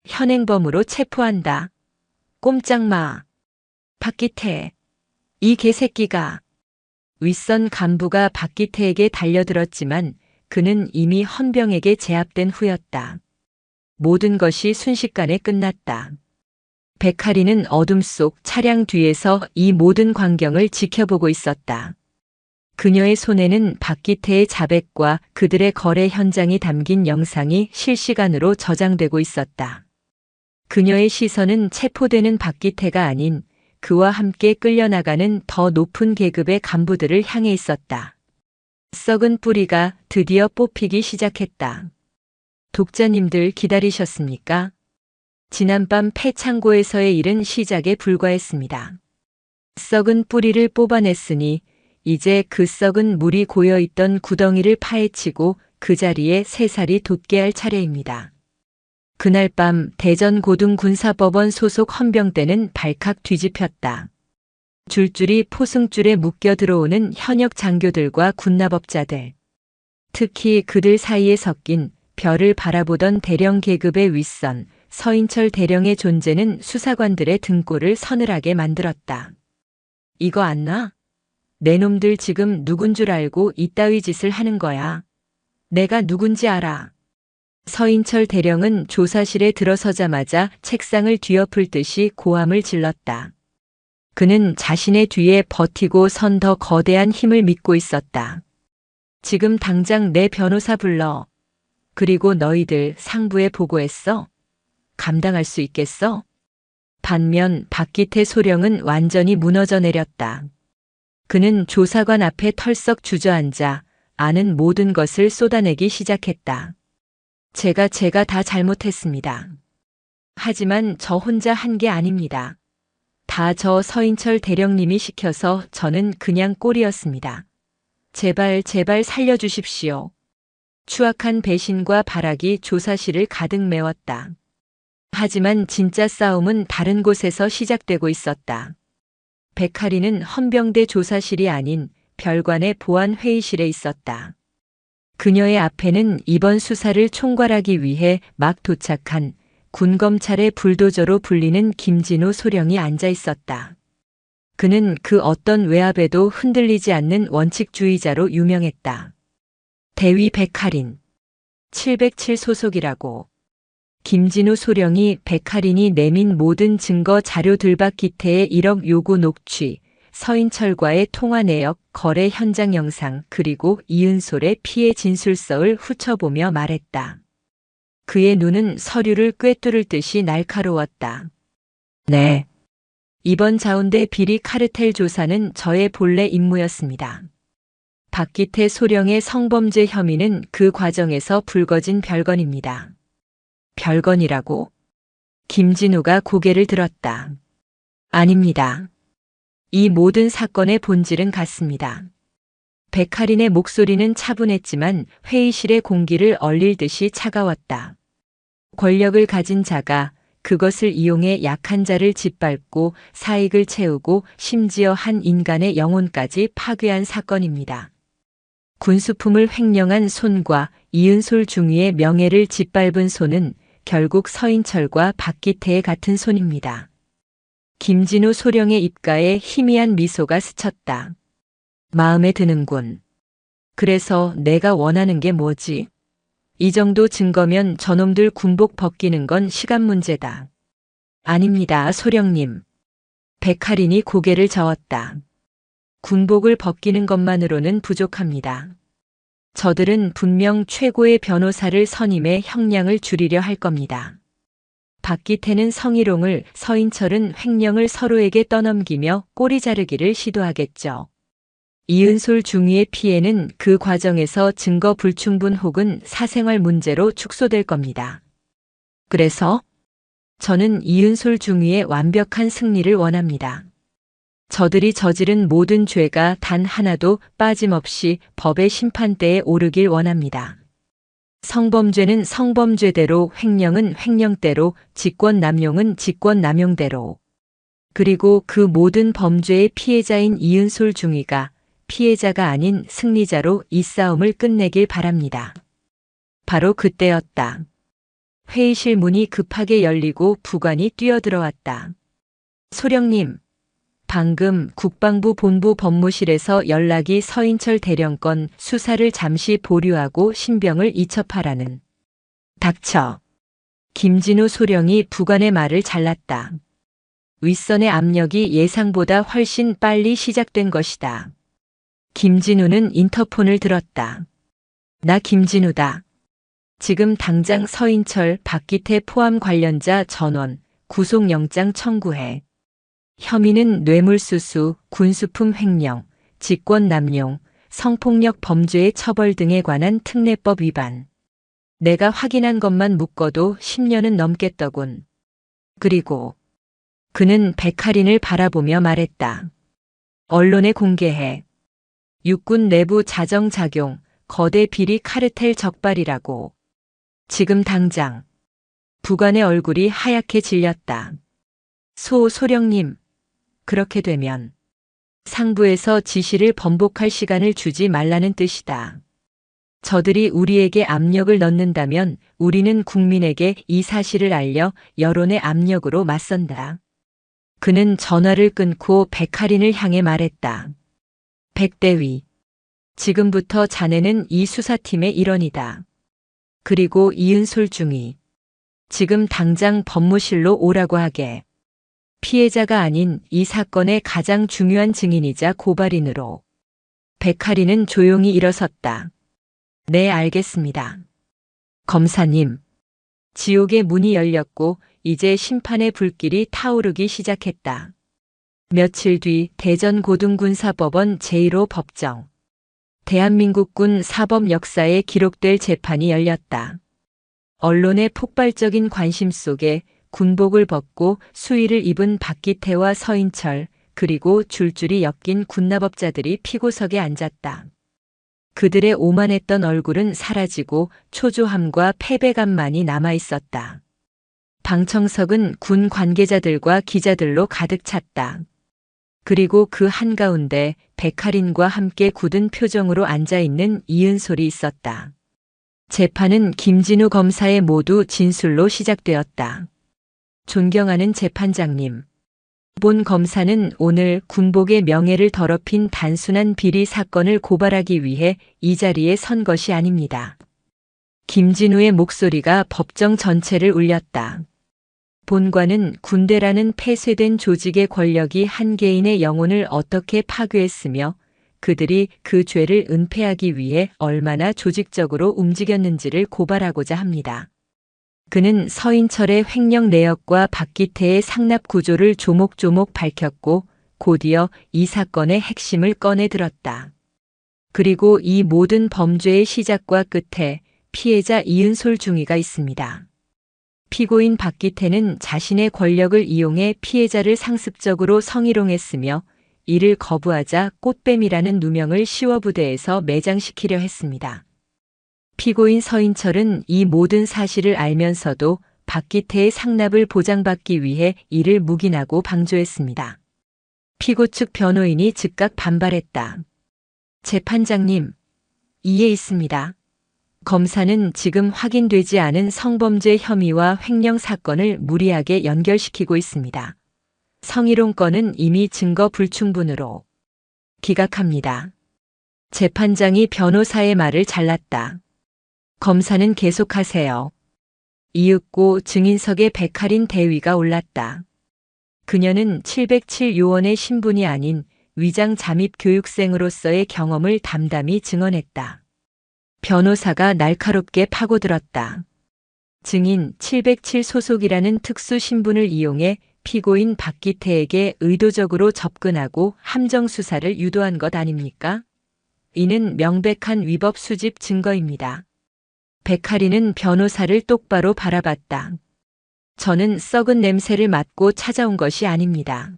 현행범으로 체포한다. 꼼짝 마. 박기태. 이 개새끼가. 윗선 간부가 박기태에게 달려들었지만 그는 이미 헌병에게 제압된 후였다. 모든 것이 순식간에 끝났다. 백할이는 어둠 속 차량 뒤에서 이 모든 광경을 지켜보고 있었다. 그녀의 손에는 박기태의 자백과 그들의 거래 현장이 담긴 영상이 실시간으로 저장되고 있었다. 그녀의 시선은 체포되는 박기태가 아닌 그와 함께 끌려나가는 더 높은 계급의 간부들을 향해 있었다. 썩은 뿌리가 드디어 뽑히기 시작했다. 독자님들 기다리셨습니까? 지난밤 폐창고에서의 일은 시작에 불과했습니다. 썩은 뿌리를 뽑아냈으니 이제 그 썩은 물이 고여있던 구덩이를 파헤치고 그 자리에 새살이 돋게 할 차례입니다. 그날 밤 대전고등군사법원 소속 헌병대는 발칵 뒤집혔다. 줄줄이 포승줄에 묶여 들어오는 현역 장교들과 군납업자들. 특히 그들 사이에 섞인 별을 바라보던 대령 계급의 윗선, 서인철 대령의 존재는 수사관들의 등골을 서늘하게 만들었다. 이거 안 나? 내 놈들 지금 누군 줄 알고 이따위 짓을 하는 거야. 내가 누군지 알아. 서인철 대령은 조사실에 들어서자마자 책상을 뒤엎을 듯이 고함을 질렀다. 그는 자신의 뒤에 버티고 선 더 거대한 힘을 믿고 있었다. 지금 당장 내 변호사 불러. 그리고 너희들 상부에 보고했어? 감당할 수 있겠어? 반면 박기태 소령은 완전히 무너져 내렸다. 그는 조사관 앞에 털썩 주저앉아 아는 모든 것을 쏟아내기 시작했다. 제가 다 잘못했습니다. 하지만 저 혼자 한 게 아닙니다. 다 저 서인철 대령님이 시켜서 저는 그냥 꼴이었습니다. 제발 살려주십시오. 추악한 배신과 발악이 조사실을 가득 메웠다. 하지만 진짜 싸움은 다른 곳에서 시작되고 있었다. 백할이는 헌병대 조사실이 아닌 별관의 보안회의실에 있었다. 그녀의 앞에는 이번 수사를 총괄하기 위해 막 도착한 군검찰의 불도저로 불리는 김진우 소령이 앉아 있었다. 그는 그 어떤 외압에도 흔들리지 않는 원칙주의자로 유명했다. 대위 백할인. 707 소속이라고. 김진우 소령이 백할인이 내민 모든 증거 자료 들박기태의 1억 요구 녹취, 서인철과의 통화 내역, 거래 현장 영상, 그리고 이은솔의 피해 진술서를 훑어보며 말했다. 그의 눈은 서류를 꿰뚫을 듯이 날카로웠다. 네. 이번 자운대 비리 카르텔 조사는 저의 본래 임무였습니다. 박기태 소령의 성범죄 혐의는 그 과정에서 불거진 별건입니다. 별건이라고? 김진우가 고개를 들었다. 아닙니다. 이 모든 사건의 본질은 같습니다. 백할인의 목소리는 차분했지만 회의실의 공기를 얼릴 듯이 차가웠다. 권력을 가진 자가 그것을 이용해 약한 자를 짓밟고 사익을 채우고 심지어 한 인간의 영혼까지 파괴한 사건입니다. 군수품을 횡령한 손과 이은솔 중위의 명예를 짓밟은 손은 결국 서인철과 박기태의 같은 손입니다. 김진우 소령의 입가에 희미한 미소가 스쳤다. 마음에 드는군. 그래서 내가 원하는 게 뭐지? 이 정도 증거면 저놈들 군복 벗기는 건 시간 문제다. 아닙니다, 소령님. 백할인이 고개를 저었다. 군복을 벗기는 것만으로는 부족합니다. 저들은 분명 최고의 변호사를 선임해 형량을 줄이려 할 겁니다. 박기태는 성희롱을, 서인철은 횡령을 서로에게 떠넘기며 꼬리 자르기를 시도하겠죠. 이은솔 중위의 피해는 그 과정에서 증거 불충분 혹은 사생활 문제로 축소될 겁니다. 그래서 저는 이은솔 중위의 완벽한 승리를 원합니다. 저들이 저지른 모든 죄가 단 하나도 빠짐없이 법의 심판대에 오르길 원합니다. 성범죄는 성범죄대로, 횡령은 횡령대로, 직권남용은 직권남용대로. 그리고 그 모든 범죄의 피해자인 이은솔 중위가 피해자가 아닌 승리자로 이 싸움을 끝내길 바랍니다. 바로 그때였다. 회의실 문이 급하게 열리고 부관이 뛰어들어왔다. 소령님, 방금 국방부 본부 법무실에서 연락이 서인철 대령건 수사를 잠시 보류하고 신병을 이첩하라는. 닥쳐. 김진우 소령이 부관의 말을 잘랐다. 윗선의 압력이 예상보다 훨씬 빨리 시작된 것이다. 김진우는 인터폰을 들었다. 나 김진우다. 지금 당장 서인철, 박기태 포함 관련자 전원, 구속영장 청구해. 혐의는 뇌물수수, 군수품 횡령, 직권남용, 성폭력 범죄의 처벌 등에 관한 특례법 위반. 내가 확인한 것만 묶어도 10년은 넘겠더군. 그리고 그는 백할인을 바라보며 말했다. 언론에 공개해. 육군 내부 자정작용, 거대 비리 카르텔 적발이라고. 지금 당장. 부관의 얼굴이 하얗게 질렸다. 소령님, 그렇게 되면 상부에서 지시를 번복할 시간을 주지 말라는 뜻이다. 저들이 우리에게 압력을 넣는다면 우리는 국민에게 이 사실을 알려 여론의 압력으로 맞선다. 그는 전화를 끊고 백할인을 향해 말했다. 백대위, 지금부터 자네는 이 수사팀의 일원이다. 그리고 이은솔 중위, 지금 당장 법무실로 오라고 하게. 피해자가 아닌 이 사건의 가장 중요한 증인이자 고발인으로. 백할인은 조용히 일어섰다. 네, 알겠습니다. 검사님. 지옥의 문이 열렸고 이제 심판의 불길이 타오르기 시작했다. 며칠 뒤 대전고등군사법원 제1호 법정. 대한민국군 사법 역사에 기록될 재판이 열렸다. 언론의 폭발적인 관심 속에 군복을 벗고 수의를 입은 박기태와 서인철, 그리고 줄줄이 엮인 군납업자들이 피고석에 앉았다. 그들의 오만했던 얼굴은 사라지고 초조함과 패배감만이 남아있었다. 방청석은 군 관계자들과 기자들로 가득 찼다. 그리고 그 한가운데 백할인과 함께 굳은 표정으로 앉아있는 이은솔이 있었다. 재판은 김진우 검사의 모두 진술로 시작되었다. 존경하는 재판장님. 본 검사는 오늘 군복의 명예를 더럽힌 단순한 비리 사건을 고발하기 위해 이 자리에 선 것이 아닙니다. 김진우의 목소리가 법정 전체를 울렸다. 본관은 군대라는 폐쇄된 조직의 권력이 한 개인의 영혼을 어떻게 파괴했으며 그들이 그 죄를 은폐하기 위해 얼마나 조직적으로 움직였는지를 고발하고자 합니다. 그는 서인철의 횡령 내역과 박기태의 상납 구조를 조목조목 밝혔고 곧이어 이 사건의 핵심을 꺼내 들었다. 그리고 이 모든 범죄의 시작과 끝에 피해자 이은솔 중위가 있습니다. 피고인 박기태는 자신의 권력을 이용해 피해자를 상습적으로 성희롱했으며 이를 거부하자 꽃뱀이라는 누명을 시워부대에서 매장시키려 했습니다. 피고인 서인철은 이 모든 사실을 알면서도 박기태의 상납을 보장받기 위해 이를 묵인하고 방조했습니다. 피고 측 변호인이 즉각 반발했다. 재판장님, 이에 있습니다. 검사는 지금 확인되지 않은 성범죄 혐의와 횡령 사건을 무리하게 연결시키고 있습니다. 성희롱 건은 이미 증거 불충분으로 기각합니다. 재판장이 변호사의 말을 잘랐다. 검사는 계속하세요. 이윽고 증인석에 백할인 대위가 올랐다. 그녀는 707 요원의 신분이 아닌 위장 잠입 교육생으로서의 경험을 담담히 증언했다. 변호사가 날카롭게 파고들었다. 증인 707 소속이라는 특수 신분을 이용해 피고인 박기태에게 의도적으로 접근하고 함정 수사를 유도한 것 아닙니까? 이는 명백한 위법 수집 증거입니다. 백할이는 변호사를 똑바로 바라봤다. 저는 썩은 냄새를 맡고 찾아온 것이 아닙니다.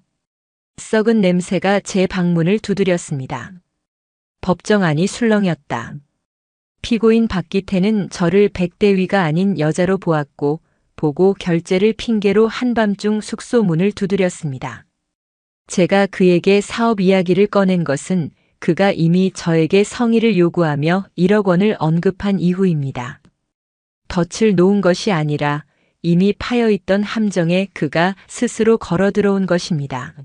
썩은 냄새가 제 방문을 두드렸습니다. 법정안이 술렁였다. 피고인 박기태는 저를 백대위가 아닌 여자로 보았고 보고 결제를 핑계로 한밤중 숙소 문을 두드렸습니다. 제가 그에게 사업 이야기를 꺼낸 것은 그가 이미 저에게 성의를 요구하며 1억 원을 언급한 이후입니다. 덫을 놓은 것이 아니라 이미 파여있던 함정에 그가 스스로 걸어 들어온 것입니다.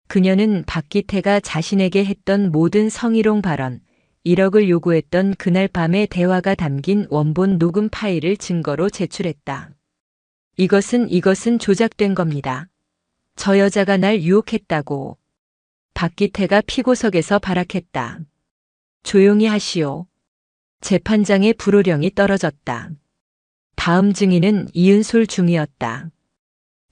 그녀는 박기태가 자신에게 했던 모든 성희롱 발언, 1억을 요구했던 그날 밤의 대화가 담긴 원본 녹음 파일을 증거로 제출했다. 이것은 조작된 겁니다. 저 여자가 날 유혹했다고. 박기태가 피고석에서 발악했다. 조용히 하시오. 재판장의 불호령이 떨어졌다. 다음 증인은 이은솔 중이었다.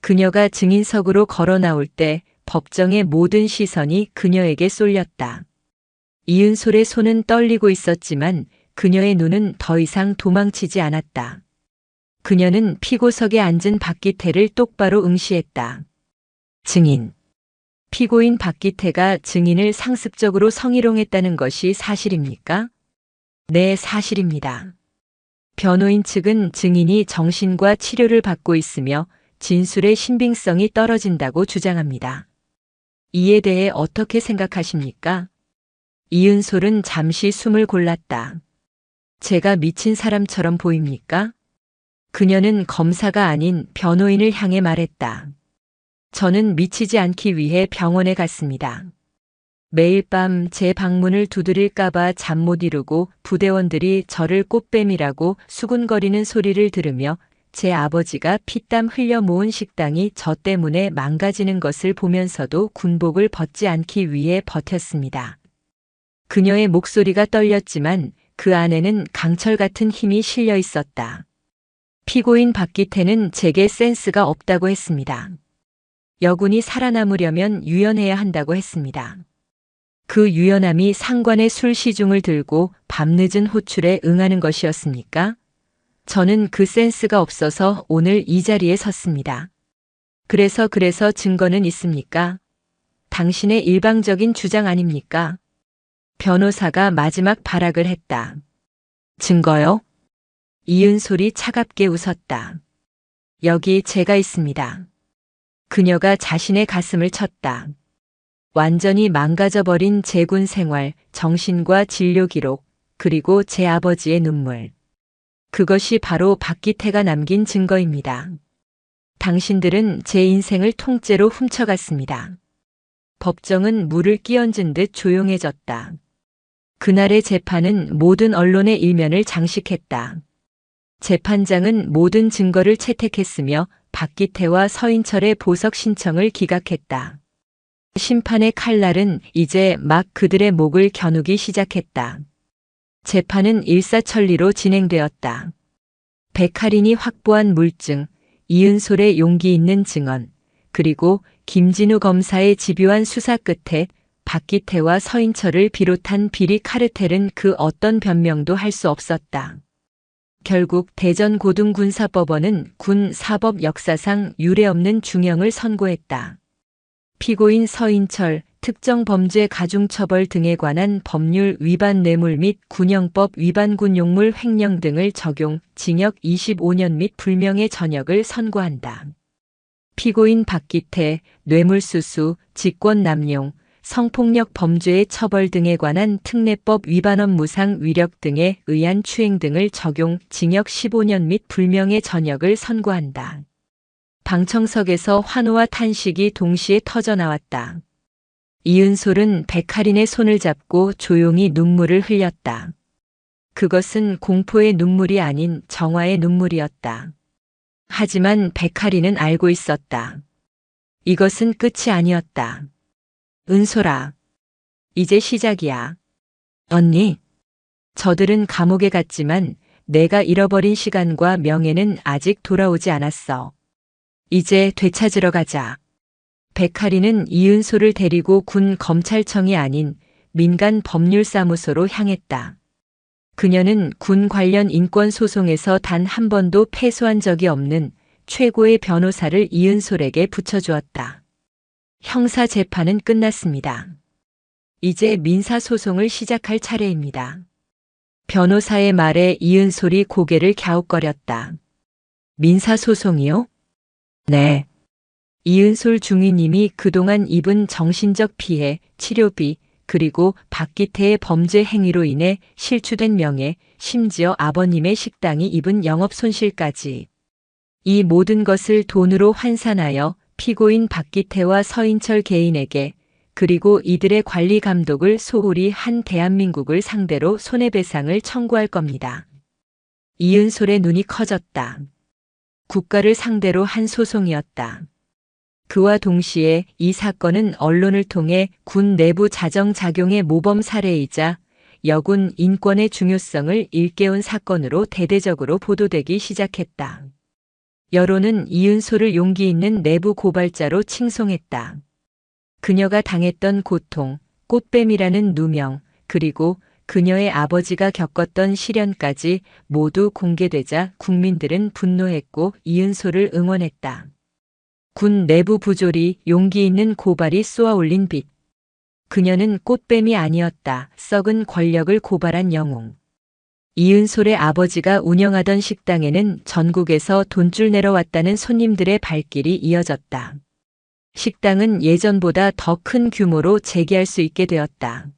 그녀가 증인석으로 걸어 나올 때 법정의 모든 시선이 그녀에게 쏠렸다. 이은솔의 손은 떨리고 있었지만 그녀의 눈은 더 이상 도망치지 않았다. 그녀는 피고석에 앉은 박기태를 똑바로 응시했다. 증인. 피고인 박기태가 증인을 상습적으로 성희롱했다는 것이 사실입니까? 네, 사실입니다. 변호인 측은 증인이 정신과 치료를 받고 있으며 진술의 신빙성이 떨어진다고 주장합니다. 이에 대해 어떻게 생각하십니까? 이은솔은 잠시 숨을 골랐다. 제가 미친 사람처럼 보입니까? 그녀는 검사가 아닌 변호인을 향해 말했다. 저는 미치지 않기 위해 병원에 갔습니다. 매일 밤 제 방문을 두드릴까봐 잠 못 이루고 부대원들이 저를 꽃뱀이라고 수군거리는 소리를 들으며 제 아버지가 피땀 흘려 모은 식당이 저 때문에 망가지는 것을 보면서도 군복을 벗지 않기 위해 버텼습니다. 그녀의 목소리가 떨렸지만 그 안에는 강철 같은 힘이 실려 있었다. 피고인 박기태는 제게 센스가 없다고 했습니다. 여군이 살아남으려면 유연해야 한다고 했습니다. 그 유연함이 상관의 술 시중을 들고 밤늦은 호출에 응하는 것이었습니까? 저는 그 센스가 없어서 오늘 이 자리에 섰습니다. 그래서 증거는 있습니까? 당신의 일방적인 주장 아닙니까? 변호사가 마지막 발악을 했다. 증거요? 이은솔이 차갑게 웃었다. 여기 제가 있습니다. 그녀가 자신의 가슴을 쳤다. 완전히 망가져버린 제 군 생활, 정신과 진료 기록, 그리고 제 아버지의 눈물. 그것이 바로 박기태가 남긴 증거입니다. 당신들은 제 인생을 통째로 훔쳐갔습니다. 법정은 물을 끼얹은 듯 조용해졌다. 그날의 재판은 모든 언론의 일면을 장식했다. 재판장은 모든 증거를 채택했으며 박기태와 서인철의 보석 신청을 기각했다. 심판의 칼날은 이제 막 그들의 목을 겨누기 시작했다. 재판은 일사천리로 진행되었다. 백할인이 확보한 물증, 이은솔의 용기 있는 증언, 그리고 김진우 검사의 집요한 수사 끝에 박기태와 서인철을 비롯한 비리 카르텔은 그 어떤 변명도 할 수 없었다. 결국 대전고등군사법원은 군 사법 역사상 유례없는 중형을 선고했다. 피고인 서인철, 특정 범죄 가중처벌 등에 관한 법률 위반 뇌물 및 군형법 위반 군용물 횡령 등을 적용, 징역 25년 및 불명예 전역을 선고한다. 피고인 박기태, 뇌물수수, 직권남용, 성폭력 범죄의 처벌 등에 관한 특례법 위반업 무상 위력 등에 의한 추행 등을 적용, 징역 15년 및 불명예 전역을 선고한다. 방청석에서 환호와 탄식이 동시에 터져나왔다. 이은솔은 백할인의 손을 잡고 조용히 눈물을 흘렸다. 그것은 공포의 눈물이 아닌 정화의 눈물이었다. 하지만 백할인은 알고 있었다. 이것은 끝이 아니었다. 은솔아, 이제 시작이야. 언니, 저들은 감옥에 갔지만 내가 잃어버린 시간과 명예는 아직 돌아오지 않았어. 이제 되찾으러 가자. 백할인은 이은솔을 데리고 군 검찰청이 아닌 민간 법률사무소로 향했다. 그녀는 군 관련 인권 소송에서 단 한 번도 패소한 적이 없는 최고의 변호사를 이은솔에게 붙여주었다. 형사 재판은 끝났습니다. 이제 민사 소송을 시작할 차례입니다. 변호사의 말에 이은솔이 고개를 갸웃거렸다. 민사 소송이요? 네. 이은솔 중위님이 그동안 입은 정신적 피해, 치료비, 그리고 박기태의 범죄 행위로 인해 실추된 명예, 심지어 아버님의 식당이 입은 영업 손실까지. 이 모든 것을 돈으로 환산하여 피고인 박기태와 서인철 개인에게, 그리고 이들의 관리 감독을 소홀히 한 대한민국을 상대로 손해배상을 청구할 겁니다. 이은솔의 눈이 커졌다. 국가를 상대로 한 소송이었다. 그와 동시에 이 사건은 언론을 통해 군 내부 자정작용의 모범 사례이자 여군 인권의 중요성을 일깨운 사건으로 대대적으로 보도되기 시작했다. 여론은 이은솔을 용기 있는 내부 고발자로 칭송했다. 그녀가 당했던 고통, 꽃뱀이라는 누명, 그리고 그녀의 아버지가 겪었던 시련까지 모두 공개되자 국민들은 분노했고 이은솔을 응원했다. 군 내부 부조리, 용기 있는 고발이 쏘아올린 빛. 그녀는 꽃뱀이 아니었다. 썩은 권력을 고발한 영웅. 이은솔의 아버지가 운영하던 식당에는 전국에서 돈줄 내러 왔다는 손님들의 발길이 이어졌다. 식당은 예전보다 더 큰 규모로 재개할 수 있게 되었다.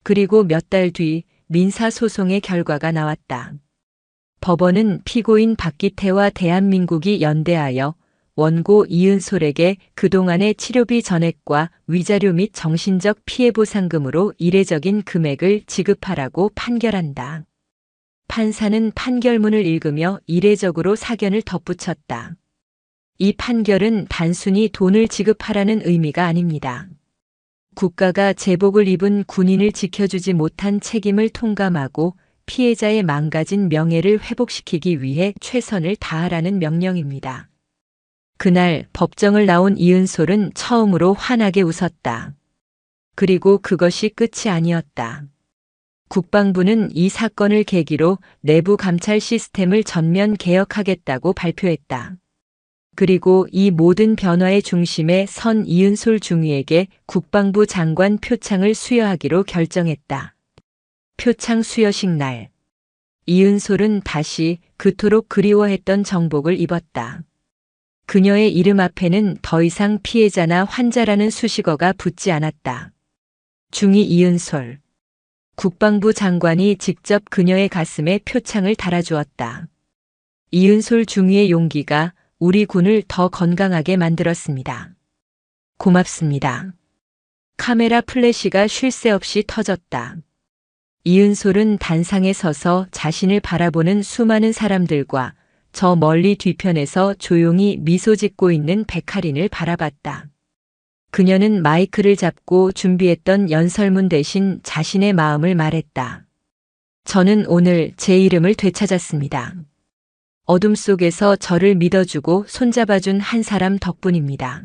그리고 몇 달 뒤 민사소송의 결과가 나왔다. 법원은 피고인 박기태와 대한민국이 연대하여 원고 이은솔에게 그동안의 치료비 전액과 위자료 및 정신적 피해 보상금으로 이례적인 금액을 지급하라고 판결한다. 판사는 판결문을 읽으며 이례적으로 사견을 덧붙였다. 이 판결은 단순히 돈을 지급하라는 의미가 아닙니다. 국가가 제복을 입은 군인을 지켜주지 못한 책임을 통감하고 피해자의 망가진 명예를 회복시키기 위해 최선을 다하라는 명령입니다. 그날 법정을 나온 이은솔은 처음으로 환하게 웃었다. 그리고 그것이 끝이 아니었다. 국방부는 이 사건을 계기로 내부 감찰 시스템을 전면 개혁하겠다고 발표했다. 그리고 이 모든 변화의 중심에 선 이은솔 중위에게 국방부 장관 표창을 수여하기로 결정했다. 표창 수여식 날. 이은솔은 다시 그토록 그리워했던 정복을 입었다. 그녀의 이름 앞에는 더 이상 피해자나 환자라는 수식어가 붙지 않았다. 중위 이은솔. 국방부 장관이 직접 그녀의 가슴에 표창을 달아주었다. 이은솔 중위의 용기가 우리 군을 더 건강하게 만들었습니다. 고맙습니다. 카메라 플래시가 쉴 새 없이 터졌다. 이은솔은 단상에 서서 자신을 바라보는 수많은 사람들과 저 멀리 뒤편에서 조용히 미소 짓고 있는 백할인을 바라봤다. 그녀는 마이크를 잡고 준비했던 연설문 대신 자신의 마음을 말했다. 저는 오늘 제 이름을 되찾았습니다. 어둠 속에서 저를 믿어주고 손잡아준 한 사람 덕분입니다.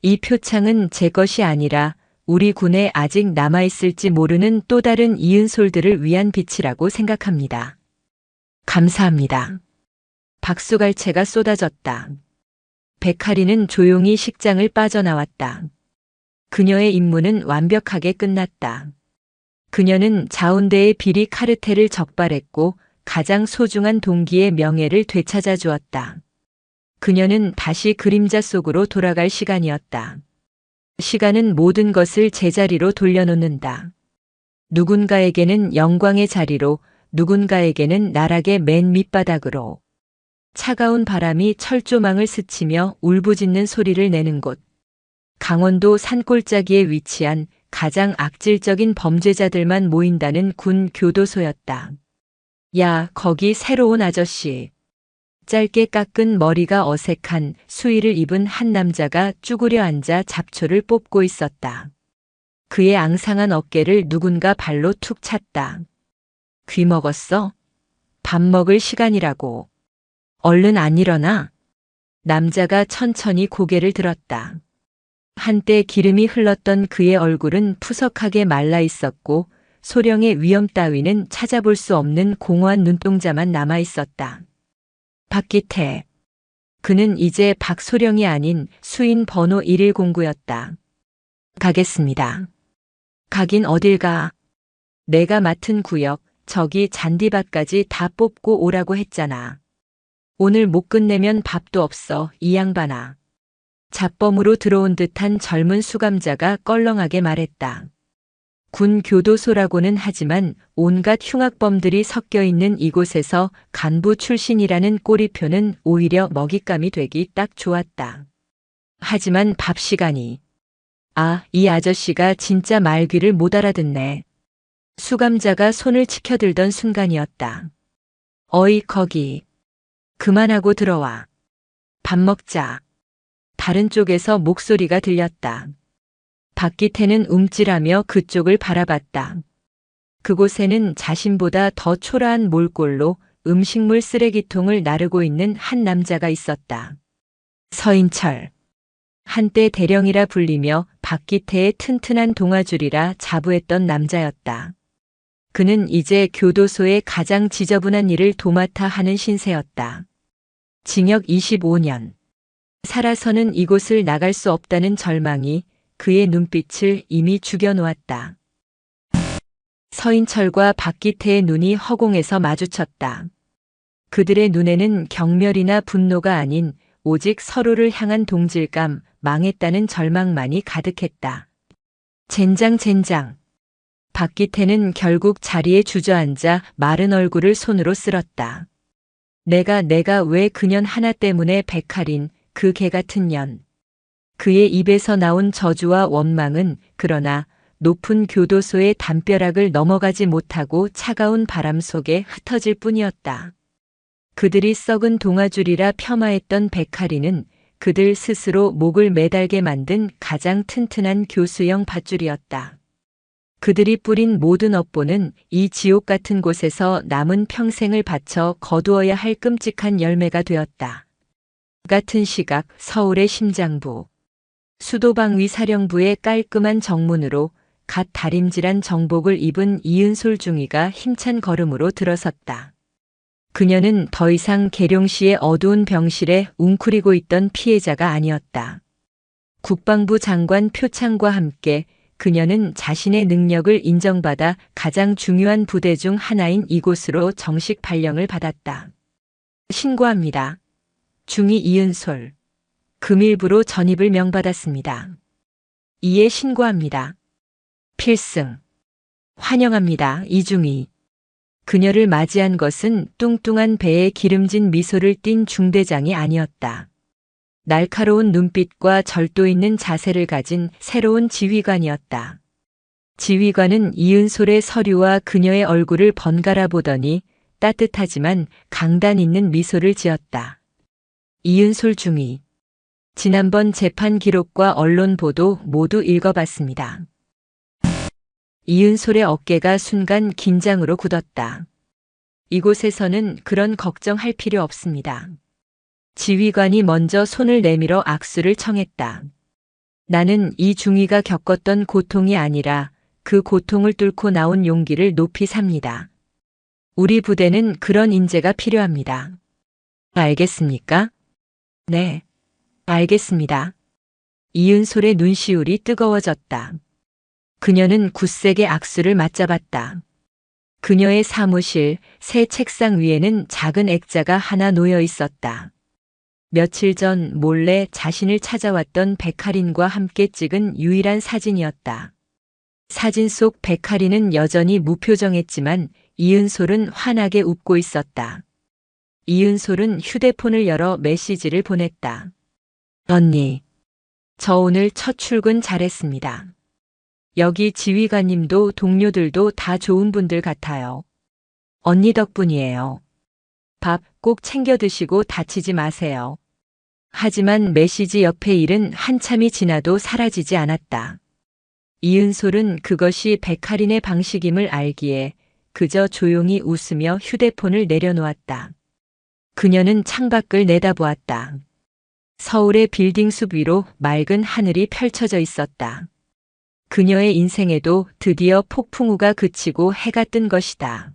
이 표창은 제 것이 아니라 우리 군에 아직 남아있을지 모르는 또 다른 이은솔들을 위한 빛이라고 생각합니다. 감사합니다. 박수갈채가 쏟아졌다. 백할인은 조용히 식장을 빠져나왔다. 그녀의 임무는 완벽하게 끝났다. 그녀는 자운대의 비리 카르텔을 적발했고 가장 소중한 동기의 명예를 되찾아 주었다. 그녀는 다시 그림자 속으로 돌아갈 시간이었다. 시간은 모든 것을 제자리로 돌려놓는다. 누군가에게는 영광의 자리로, 누군가에게는 나락의 맨 밑바닥으로. 차가운 바람이 철조망을 스치며 울부짖는 소리를 내는 곳. 강원도 산골짜기에 위치한 가장 악질적인 범죄자들만 모인다는 군 교도소였다. 야, 거기 새로운 아저씨. 짧게 깎은 머리가 어색한 수의를 입은 한 남자가 쭈그려 앉아 잡초를 뽑고 있었다. 그의 앙상한 어깨를 누군가 발로 툭 찼다. 귀 먹었어? 밥 먹을 시간이라고. 얼른 안 일어나? 남자가 천천히 고개를 들었다. 한때 기름이 흘렀던 그의 얼굴은 푸석하게 말라 있었고 소령의 위험 따위는 찾아볼 수 없는 공허한 눈동자만 남아 있었다. 박기태. 그는 이제 박소령이 아닌 수인 번호 1109였다. 가겠습니다. 가긴 어딜 가. 내가 맡은 구역, 저기 잔디밭까지 다 뽑고 오라고 했잖아. 오늘 못 끝내면 밥도 없어, 이 양반아. 잡범으로 들어온 듯한 젊은 수감자가 껄렁하게 말했다. 군 교도소라고는 하지만 온갖 흉악범들이 섞여 있는 이곳에서 간부 출신이라는 꼬리표는 오히려 먹잇감이 되기 딱 좋았다. 하지만 밥 시간이. 아, 이 아저씨가 진짜 말귀를 못 알아듣네. 수감자가 손을 치켜들던 순간이었다. 어이, 거기. 그만하고 들어와. 밥 먹자. 다른 쪽에서 목소리가 들렸다. 박기태는 움찔하며 그쪽을 바라봤다. 그곳에는 자신보다 더 초라한 몰골로 음식물 쓰레기통을 나르고 있는 한 남자가 있었다. 서인철. 한때 대령이라 불리며 박기태의 튼튼한 동아줄이라 자부했던 남자였다. 그는 이제 교도소의 가장 지저분한 일을 도맡아 하는 신세였다. 징역 25년. 살아서는 이곳을 나갈 수 없다는 절망이 그의 눈빛을 이미 죽여놓았다. 서인철과 박기태의 눈이 허공에서 마주쳤다. 그들의 눈에는 경멸이나 분노가 아닌 오직 서로를 향한 동질감, 망했다는 절망만이 가득했다. 젠장. 박기태는 결국 자리에 주저앉아 마른 얼굴을 손으로 쓸었다. 내가 왜 그년 하나 때문에 백할인 그 개 같은 년. 그의 입에서 나온 저주와 원망은 그러나 높은 교도소의 담벼락을 넘어가지 못하고 차가운 바람 속에 흩어질 뿐이었다. 그들이 썩은 동아줄이라 폄하했던 백할이는 그들 스스로 목을 매달게 만든 가장 튼튼한 교수형 밧줄이었다. 그들이 뿌린 모든 업보는 이 지옥 같은 곳에서 남은 평생을 바쳐 거두어야 할 끔찍한 열매가 되었다. 같은 시각 서울의 심장부. 수도방위 사령부의 깔끔한 정문으로 갓 다림질한 정복을 입은 이은솔 중위가 힘찬 걸음으로 들어섰다. 그녀는 더 이상 계룡시의 어두운 병실에 웅크리고 있던 피해자가 아니었다. 국방부 장관 표창과 함께 그녀는 자신의 능력을 인정받아 가장 중요한 부대 중 하나인 이곳으로 정식 발령을 받았다. 신고합니다. 중위 이은솔. 금일부로 전입을 명받았습니다. 이에 신고합니다. 필승. 환영합니다. 이중위. 그녀를 맞이한 것은 뚱뚱한 배에 기름진 미소를 띤 중대장이 아니었다. 날카로운 눈빛과 절도 있는 자세를 가진 새로운 지휘관이었다. 지휘관은 이은솔의 서류와 그녀의 얼굴을 번갈아 보더니 따뜻하지만 강단 있는 미소를 지었다. 이은솔 중위. 지난번 재판 기록과 언론 보도 모두 읽어봤습니다. 이은솔의 어깨가 순간 긴장으로 굳었다. 이곳에서는 그런 걱정할 필요 없습니다. 지휘관이 먼저 손을 내밀어 악수를 청했다. 나는 이 중위가 겪었던 고통이 아니라 그 고통을 뚫고 나온 용기를 높이 삽니다. 우리 부대는 그런 인재가 필요합니다. 알겠습니까? 네, 알겠습니다. 이은솔의 눈시울이 뜨거워졌다. 그녀는 굳세게 악수를 맞잡았다. 그녀의 사무실 새 책상 위에는 작은 액자가 하나 놓여 있었다. 며칠 전 몰래 자신을 찾아왔던 백할인과 함께 찍은 유일한 사진이었다. 사진 속 백할인은 여전히 무표정했지만 이은솔은 환하게 웃고 있었다. 이은솔은 휴대폰을 열어 메시지를 보냈다. 언니, 저 오늘 첫 출근 잘했습니다. 여기 지휘관님도 동료들도 다 좋은 분들 같아요. 언니 덕분이에요. 밥 꼭 챙겨 드시고 다치지 마세요. 하지만 메시지 옆의 일은 한참이 지나도 사라지지 않았다. 이은솔은 그것이 백할인의 방식임을 알기에 그저 조용히 웃으며 휴대폰을 내려놓았다. 그녀는 창밖을 내다보았다. 서울의 빌딩 숲 위로 맑은 하늘이 펼쳐져 있었다. 그녀의 인생에도 드디어 폭풍우가 그치고 해가 뜬 것이다.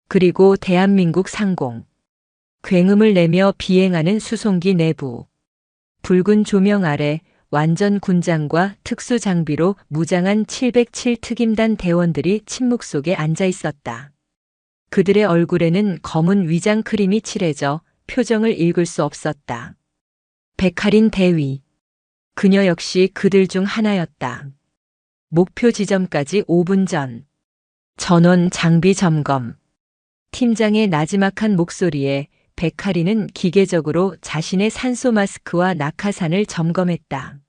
그리고 대한민국 상공. 굉음을 내며 비행하는 수송기 내부. 붉은 조명 아래 완전 군장과 특수 장비로 무장한 707 특임단 대원들이 침묵 속에 앉아 있었다. 그들의 얼굴에는 검은 위장 크림이 칠해져 표정을 읽을 수 없었다. 백할인 대위. 그녀 역시 그들 중 하나였다. 목표 지점까지 5분 전. 전원 장비 점검. 팀장의 나지막한 목소리에 백할인은 기계적으로 자신의 산소 마스크와 낙하산을 점검했다.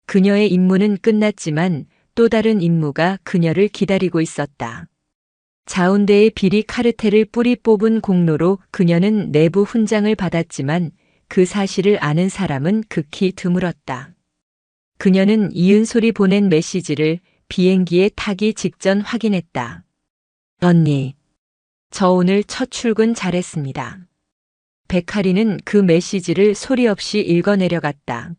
그녀의 임무는 끝났지만 또 다른 임무가 그녀를 기다리고 있었다. 자운대의 비리 카르텔을 뿌리 뽑은 공로로 그녀는 내부 훈장을 받았지만 그 사실을 아는 사람은 극히 드물었다. 그녀는 이은솔이 보낸 메시지를 비행기에 타기 직전 확인했다. 언니, 저 오늘 첫 출근 잘했습니다. 백할인은 그 메시지를 소리 없이 읽어내려갔다.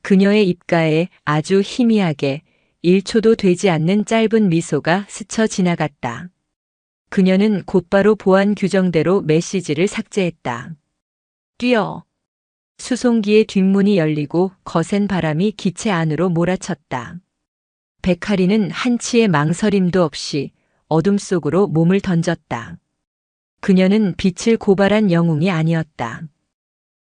그녀의 입가에 아주 희미하게 1초도 되지 않는 짧은 미소가 스쳐 지나갔다. 그녀는 곧바로 보안 규정대로 메시지를 삭제했다. 뛰어. 수송기의 뒷문이 열리고 거센 바람이 기체 안으로 몰아쳤다. 백할인은 한치의 망설임도 없이 어둠 속으로 몸을 던졌다. 그녀는 빛을 고발한 영웅이 아니었다.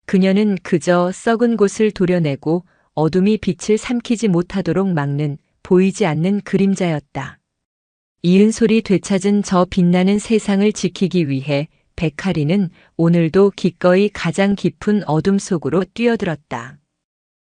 그녀는 그저 썩은 곳을 도려내고 어둠이 빛을 삼키지 못하도록 막는 보이지 않는 그림자였다. 이은솔이 되찾은 저 빛나는 세상을 지키기 위해 백할인은 오늘도 기꺼이 가장 깊은 어둠 속으로 뛰어들었다.